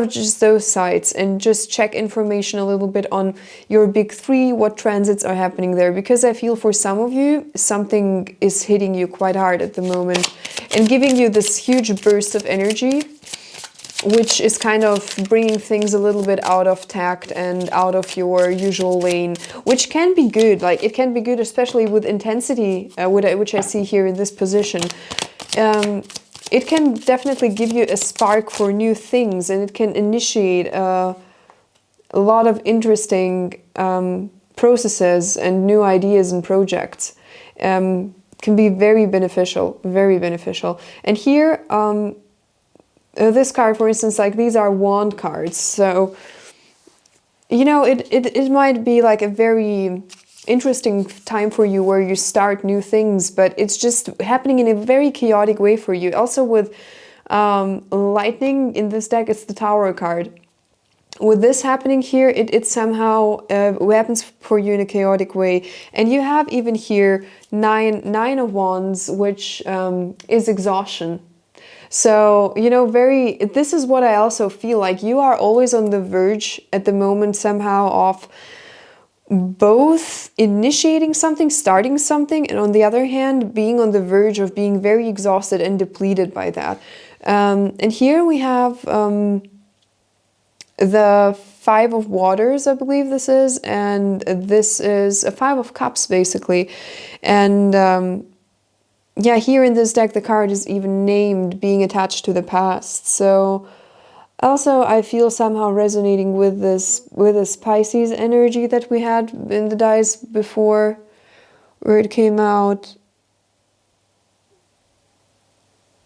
just those sites, and just check information a little bit on your big 3, what transits are happening there. Because I feel for some of you, something is hitting you quite hard at the moment and giving you this huge burst of energy, which is kind of bringing things a little bit out of tact and out of your usual lane, which can be good. Like it can be good, especially with intensity, which I see here in this position. It can definitely give you a spark for new things, and it can initiate a lot of interesting processes and new ideas and projects. Can be very beneficial, very beneficial. And here, this card, for instance, like these are wand cards. So, you know, it might be like a very interesting time for you where you start new things, but it's just happening in a very chaotic way for you. Also with lightning in this deck, it's the Tower card. With this happening here, it somehow happens for you in a chaotic way. And you have even here nine of wands, which is exhaustion. So, you know, this is what I also feel like. You are always on the verge at the moment somehow of both initiating something, starting something, and on the other hand, being on the verge of being very exhausted and depleted by that. And here we have the Five of Waters, I believe this is, and this is a Five of Cups, basically. And yeah, here in this deck, the card is even named being attached to the past. So also, I feel somehow resonating with this Pisces energy that we had in the dice before, where it came out.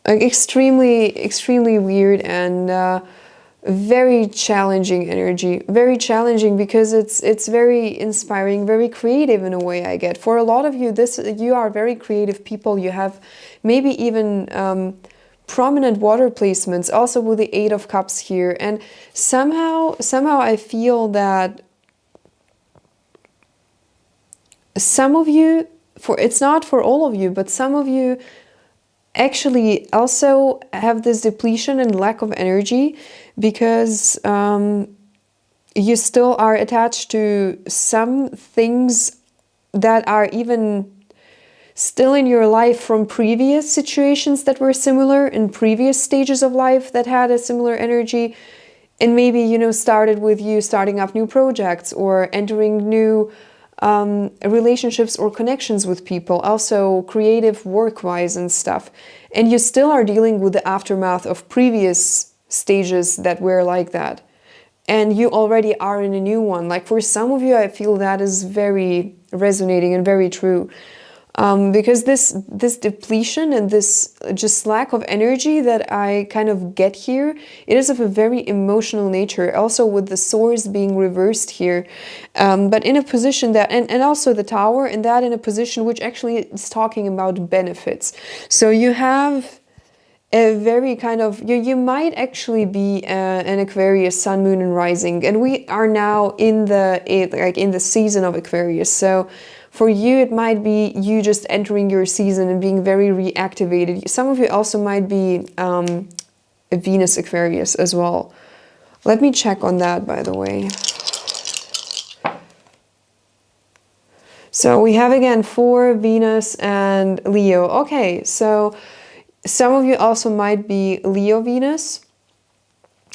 Like extremely weird and very challenging energy. Very challenging because it's very inspiring, very creative in a way, I get. For a lot of you, you are very creative people. You have maybe even prominent water placements, also with the Eight of Cups here. And somehow I feel that some of you, it's not for all of you, but some of you actually also have this depletion and lack of energy because you still are attached to some things that are even still in your life from previous situations that were similar in previous stages of life that had a similar energy, and maybe, you know, started with you starting up new projects or entering new relationships or connections with people, also creative work-wise and stuff. And you still are dealing with the aftermath of previous stages that were like that. And you already are in a new one. Like for some of you, I feel that is very resonating and very true. Because this depletion and this just lack of energy that I kind of get here, it is of a very emotional nature, also with the swords being reversed here, but in a position that, and also the Tower, and that in a position which actually is talking about benefits. So you have a very kind of, you might actually be an Aquarius Sun, Moon and Rising, and we are now in the season of Aquarius. So for you, it might be you just entering your season and being very reactivated. Some of you also might be a Venus Aquarius as well. Let me check on that, by the way. So we have again 4 Venus and Leo. Okay, so some of you also might be Leo Venus.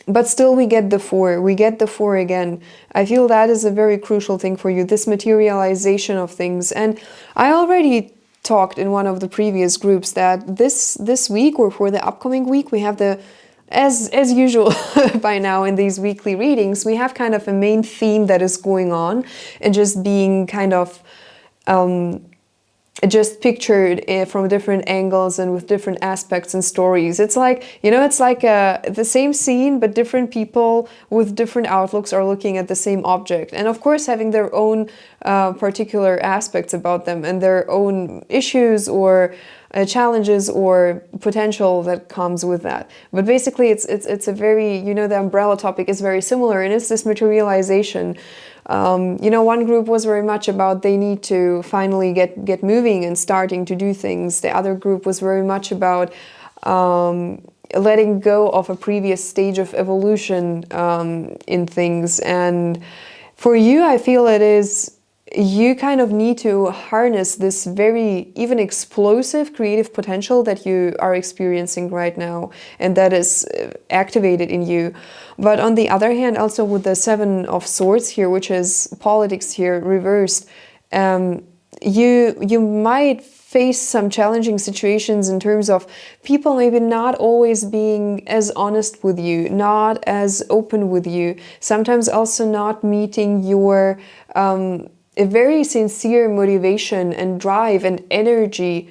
But still we get the 4. We get the 4 again. I feel that is a very crucial thing for you, this materialization of things. And I already talked in one of the previous groups that this week, or for the upcoming week, we have the, as usual by now in these weekly readings, we have kind of a main theme that is going on and just being kind of just pictured from different angles and with different aspects and stories. It's like, you know, it's like the same scene, but different people with different outlooks are looking at the same object. And of course, having their own particular aspects about them and their own issues or challenges or potential that comes with that. But basically, it's a very, you know, the umbrella topic is very similar, and it's this materialization. You know, one group was very much about they need to finally get moving and starting to do things. The other group was very much about letting go of a previous stage of evolution in things. And for you, I feel it is, you kind of need to harness this very even explosive creative potential that you are experiencing right now and that is activated in you. But on the other hand, also with the 7 of Swords here, which is politics here reversed, you might face some challenging situations in terms of people maybe not always being as honest with you, not as open with you, sometimes also not meeting your a very sincere motivation and drive and energy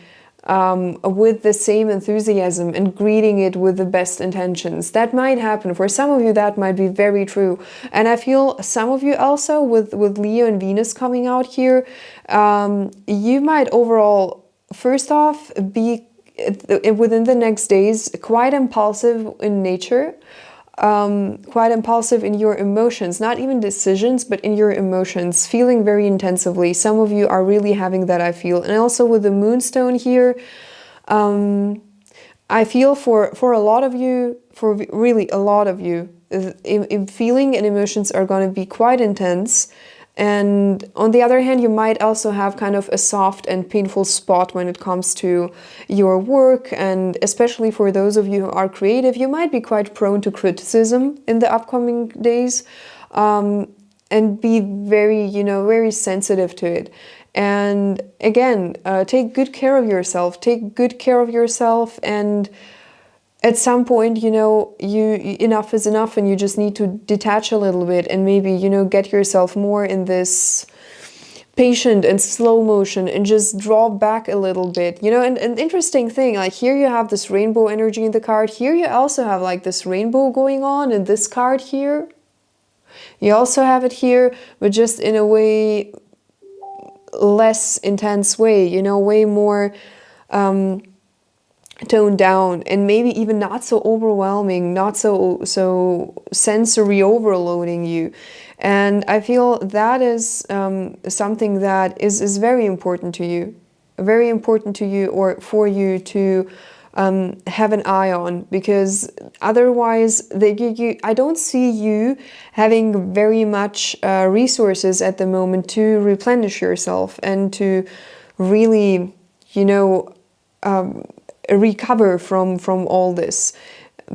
with the same enthusiasm and greeting it with the best intentions. That might happen. For some of you, that might be very true. And I feel some of you also, with Leo and Venus coming out here, you might overall, first off, be within the next days quite impulsive in nature. Quite impulsive in your emotions, not even decisions, but in your emotions, feeling very intensively. Some of you are really having that, I feel. And also with the moonstone here, I feel for a lot of you, for really a lot of you, feeling and emotions are going to be quite intense. And on the other hand, you might also have kind of a soft and painful spot when it comes to your work. And especially for those of you who are creative, you might be quite prone to criticism in the upcoming days, and be very, very sensitive to it. And again, take good care of yourself. Take good care of yourself, and at some point, enough is enough, and you just need to detach a little bit and maybe, get yourself more in this patient and slow motion and just draw back a little bit, and an interesting thing, like here you have this rainbow energy in the card. Here you also have like this rainbow going on in this card here. You also have it here, but just in a way, less intense way, way more, toned down, and maybe even not so overwhelming, not so sensory overloading you. And I feel that is something that is very important to you, or for you to have an eye on, because otherwise I don't see you having very much resources at the moment to replenish yourself and to really, recover from all this.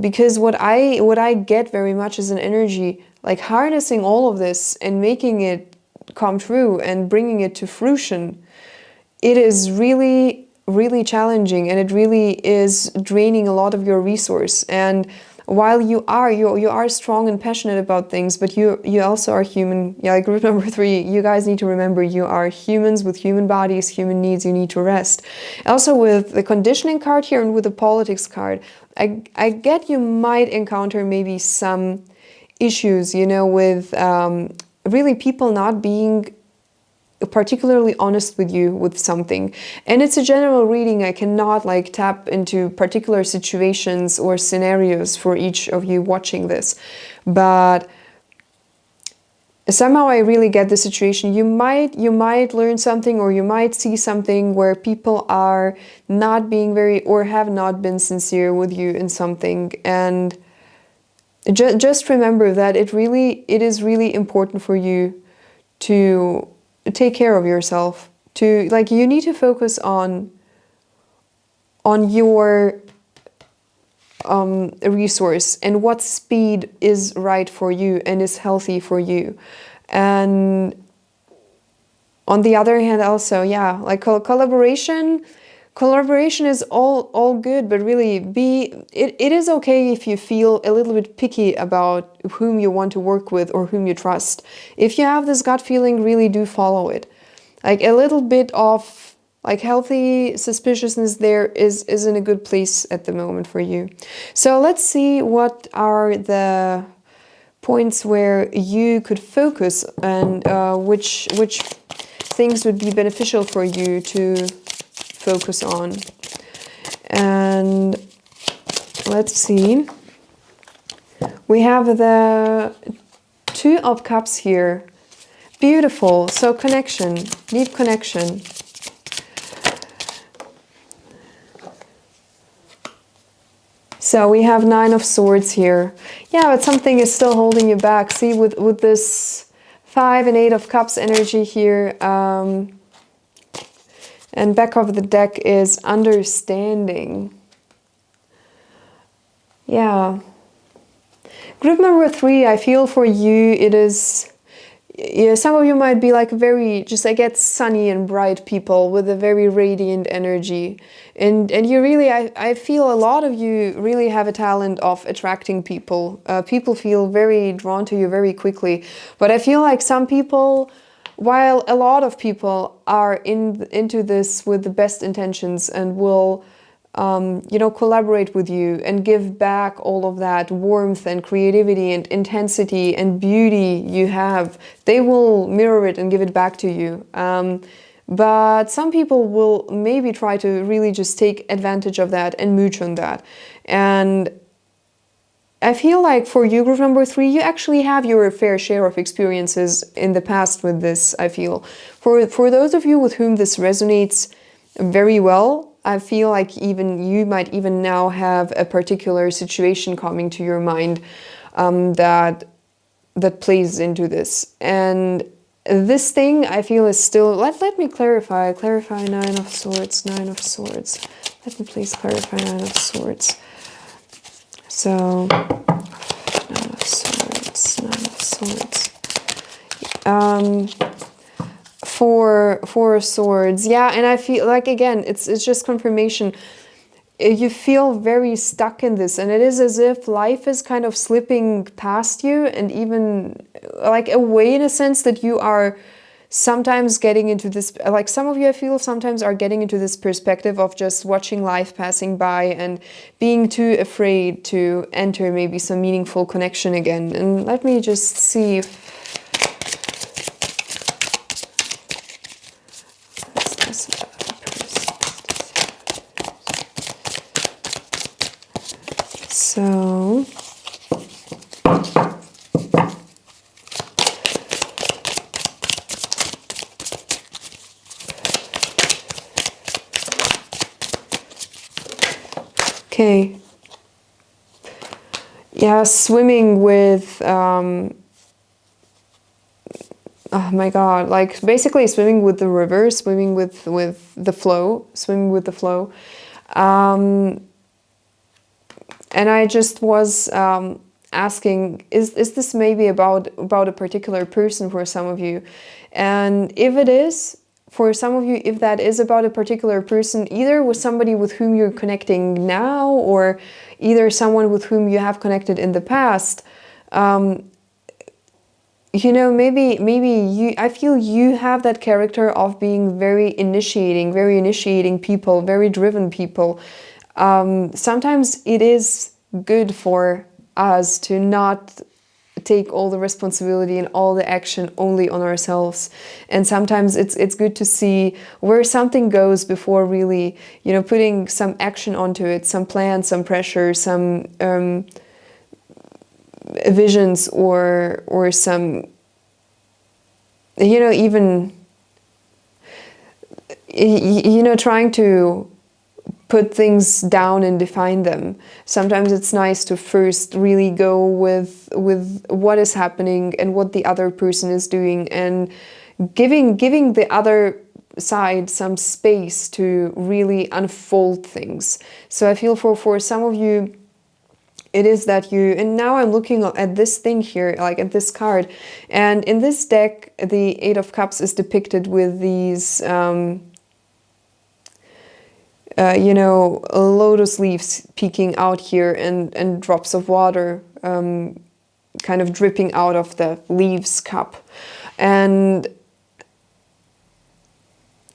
Because what I get very much is an energy, like harnessing all of this and making it come true and bringing it to fruition. It is really, really challenging, and it really is draining a lot of your resource. And while you are strong and passionate about things, but you also are human. Yeah, like group number 3, you guys need to remember you are humans with human bodies, human needs. You need to rest. Also with the conditioning card here and with the politics card, I get you might encounter maybe some issues, with really people not being particularly honest with you with something. And it's a general reading. I cannot like tap into particular situations or scenarios for each of you watching this, but somehow I really get the situation. You might learn something, or you might see something where people are not being very, or have not been sincere with you in something. And just remember that it is really important for you to take care of yourself, to like, you need to focus on your resource and what speed is right for you and is healthy for you. And on the other hand also, yeah, like collaboration is all good, but really it is okay if you feel a little bit picky about whom you want to work with or whom you trust. If you have this gut feeling, really do follow it. Like a little bit of like healthy suspiciousness there is in a good place at the moment for you. So let's see what are the points where you could focus, and which things would be beneficial for you to focus on. And let's see. We have the 2 of Cups here. Beautiful. So connection, deep connection. So we have 9 of Swords here. Yeah, but something is still holding you back. See, with this 5 and 8 of Cups energy here, and back of the deck is understanding. Yeah. Group number 3, I feel for you, it is, yeah, some of you might be like very, just I get sunny and bright people with a very radiant energy. And you really, I feel a lot of you really have a talent of attracting people. People feel very drawn to you very quickly. But I feel like some people while a lot of people are into this with the best intentions and will collaborate with you and give back all of that warmth and creativity and intensity and beauty you have, they will mirror it and give it back to you. But some people will maybe try to really just take advantage of that and mooch on that. And I feel like for you, group number 3, you actually have your fair share of experiences in the past with this, I feel. For those of you with whom this resonates very well, I feel like even you might even now have a particular situation coming to your mind that plays into this. And this thing I feel is still, let me clarify 9 of Swords. Let me please clarify 9 of Swords. So 9 of Swords. Four of Swords, yeah, and I feel like, again, it's just confirmation. You feel very stuck in this, and it is as if life is kind of slipping past you, and even like away, in a sense that you are sometimes getting into this, like some of you I feel sometimes are getting into this perspective of just watching life passing by and being too afraid to enter maybe some meaningful connection again. And let me just see if so, okay, yeah, swimming with, oh my God, like basically swimming with the river, swimming with the flow. And I just was asking, is this maybe about a particular person for some of you? And if it is, for some of you, if that is about a particular person, either with somebody with whom you're connecting now, or either someone with whom you have connected in the past, maybe you, I feel you have that character of being very initiating people, very driven people. Sometimes it is good for us to not take all the responsibility and all the action only on ourselves. And sometimes it's good to see where something goes before really, putting some action onto it, some plan, some pressure, some visions, or some, even, trying to put things down and define them. Sometimes it's nice to first really go with what is happening and what the other person is doing, and giving the other side some space to really unfold things. So I feel for some of you, it is that you, and now I'm looking at this thing here, like at this card, and in this deck, the 8 of Cups is depicted with these lotus leaves peeking out here, and drops of water kind of dripping out of the leaves cup. And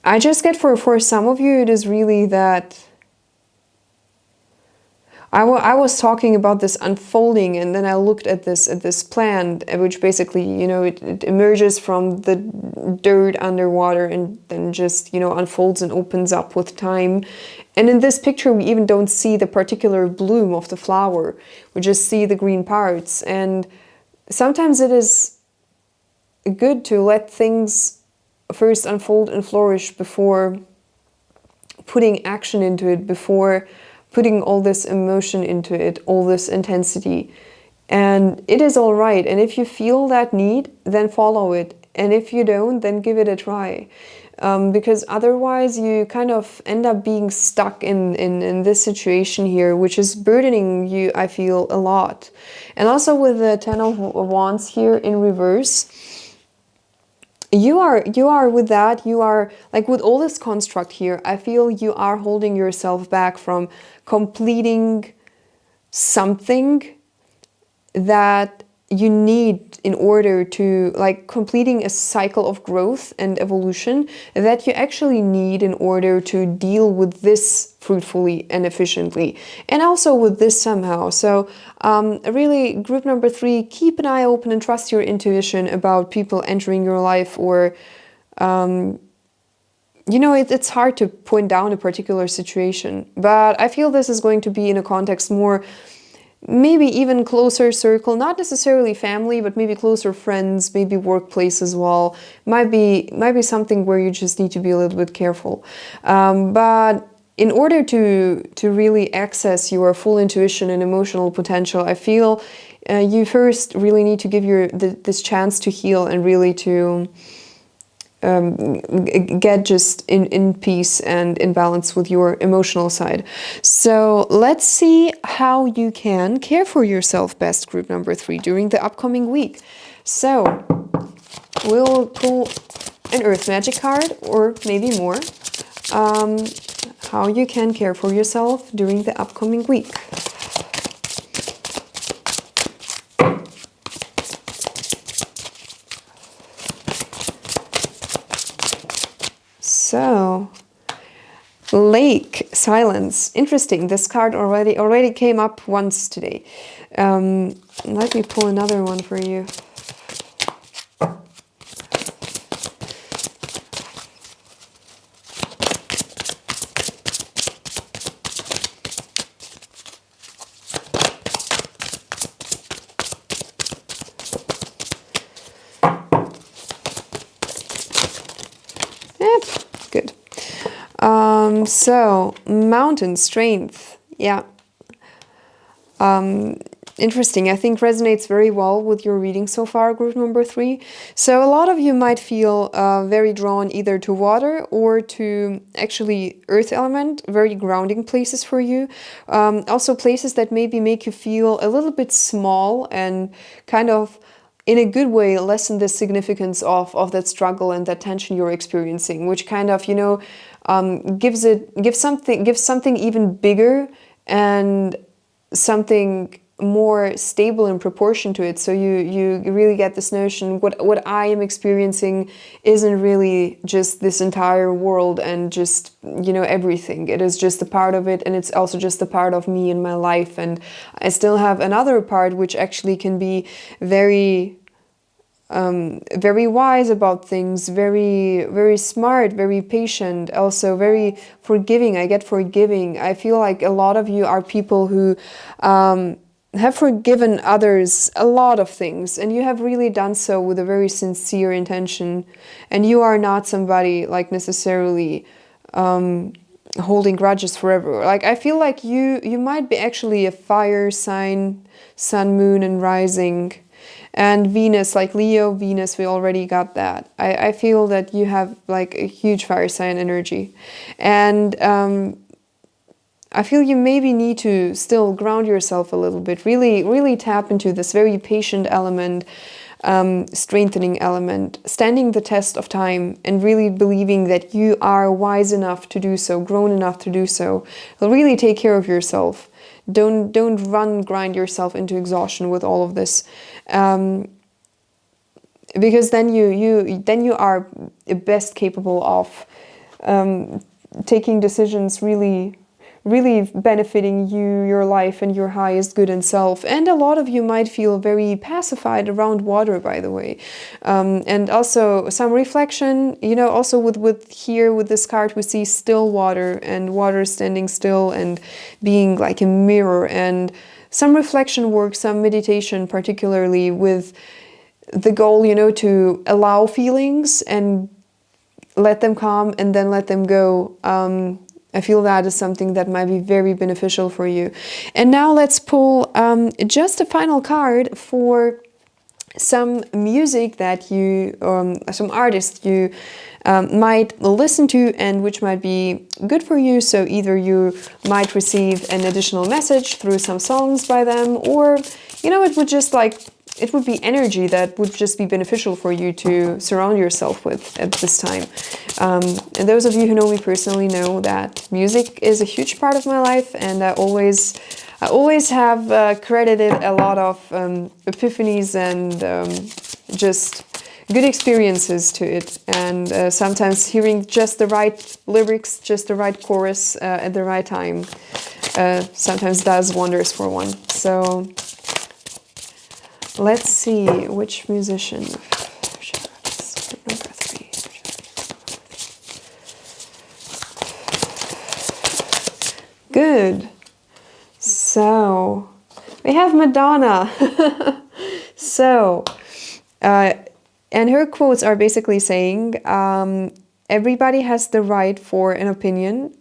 I just get for some of you, it is really that I was talking about this unfolding, and then I looked at this plant, which basically, it emerges from the dirt underwater and then just, unfolds and opens up with time. And in this picture, we even don't see the particular bloom of the flower. We just see the green parts. And sometimes it is good to let things first unfold and flourish before putting action into it, before putting all this emotion into it, all this intensity. And it is all right. And if you feel that need, then follow it. And if you don't, then give it a try. Because otherwise you kind of end up being stuck in this situation here, which is burdening you, I feel, a lot. And also with the 10 of Wands here in reverse, you are with that, you are like with all this construct here, I feel you are holding yourself back from completing something that you need in order to, like, completing a cycle of growth and evolution that you actually need in order to deal with this fruitfully and efficiently, and also with this somehow. So really, group number 3, keep an eye open and trust your intuition about people entering your life, or you know, it's hard to point down a particular situation, but I feel this is going to be in a context more, maybe even closer circle, not necessarily family, but maybe closer friends, maybe workplace as well. Might be something where you just need to be a little bit careful. But in order to really access your full intuition and emotional potential, I feel you first really need to give this chance to heal and really to get just in peace and in balance with your emotional side. So let's see how you can care for yourself best, group number 3, during the upcoming week. So we'll pull an Earth Magic card, or maybe more. How you can care for yourself during the upcoming week. So, Lake, Silence. Interesting. This card already came up once today. Let me pull another one for you. Good. So, Mountain, Strength. Yeah. Interesting. I think resonates very well with your reading so far, group number 3. So a lot of you might feel very drawn either to water or to actually earth element, very grounding places for you. Also places that maybe make you feel a little bit small and kind of, in a good way, lessen the significance of that struggle and that tension you're experiencing, which kind of, you know, gives something even bigger and something more stable in proportion to it. So you really get this notion, what I am experiencing isn't really just this entire world and just, you know, everything. It is just a part of it, and it's also just a part of me and my life. And I still have another part which actually can be very very wise about things, very smart, very patient, also very forgiving. I get forgiving. I feel like a lot of you are people who have forgiven others a lot of things, and you have really done so with a very sincere intention, and you are not somebody like necessarily holding grudges forever. Like, I feel like you might be actually a fire sign, sun, moon, and rising. And Venus, like Leo, Venus, we already got that. I feel that you have like a huge fire sign energy. And I feel you maybe need to still ground yourself a little bit, really tap into this very patient element, strengthening element, standing the test of time, and really believing that you are wise enough to do so, grown enough to do so. Really take care of yourself. Don't grind yourself into exhaustion with all of this, because then you are best capable of taking decisions really benefiting you, your life, and your highest good and self. And a lot of you might feel very pacified around water, by the way, and also some reflection. You know, also with this card we see still water, and water standing still and being like a mirror, and some reflection work, some meditation, particularly with the goal, you know, to allow feelings and let them come and then let them go. I feel that is something that might be very beneficial for you. And now let's pull just a final card for some music that you, some artists you might listen to and which might be good for you. So either you might receive an additional message through some songs by them, or, you know, it would be energy that would just be beneficial for you to surround yourself with at this time. And those of you who know me personally know that music is a huge part of my life, and I always I always have credited a lot of epiphanies and just good experiences to it, and sometimes hearing just the right lyrics, just the right chorus at the right time sometimes does wonders for one. So let's see which musician. Number 3. Good. So we have Madonna. So and her quotes are basically saying everybody has the right for an opinion,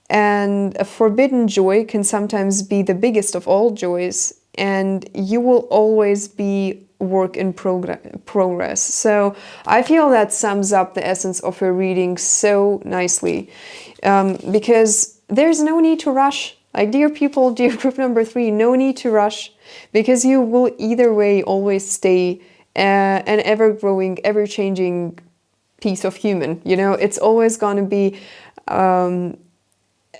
and a forbidden joy can sometimes be the biggest of all joys, and you will always be work in progress. So I feel that sums up the essence of her reading so nicely, because there's no need to rush. Like, dear people, dear group number 3, no need to rush, because you will either way always stay an ever-growing, ever-changing piece of human. You know, it's always going to be an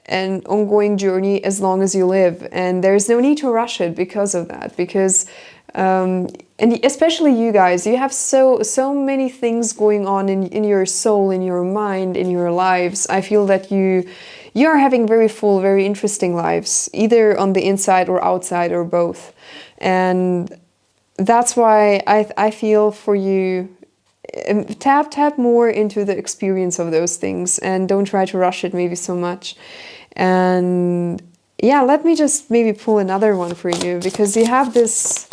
ongoing journey as long as you live, and there's no need to rush it because of that. Because and especially you guys, you have so many things going on in your soul, in your mind, in your lives. I feel that you are having very full, very interesting lives, either on the inside or outside or both. And that's why I feel for you, tap more into the experience of those things, and don't try to rush it maybe so much. And yeah, let me just maybe pull another one for you, because you have this.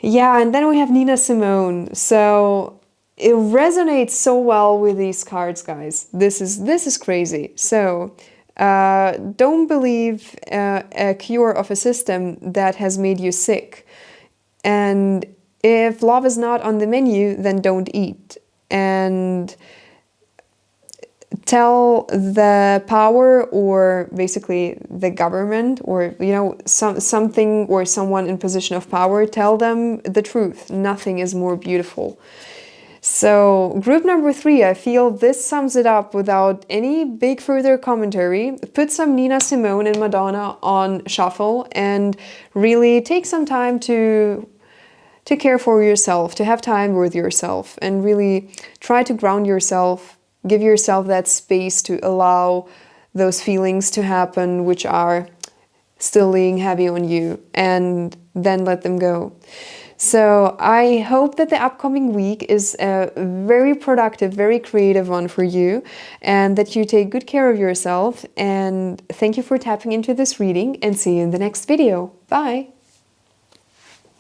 Yeah, and then we have Nina Simone. So it resonates so well with these cards, guys. This is crazy. So don't believe a cure of a system that has made you sick. And if love is not on the menu, then don't eat. And tell the power, or basically the government, or something or someone in position of power, tell them the truth. Nothing is more beautiful. So group number 3, I feel this sums it up without any big further commentary. Put some Nina Simone and Madonna on shuffle, and really take some time to care for yourself, to have time with yourself, and really try to ground yourself. Give yourself that space to allow those feelings to happen, which are still laying heavy on you, and then let them go. So I hope that the upcoming week is a very productive, very creative one for you, and that you take good care of yourself. And thank you for tapping into this reading, and see you in the next video. Bye!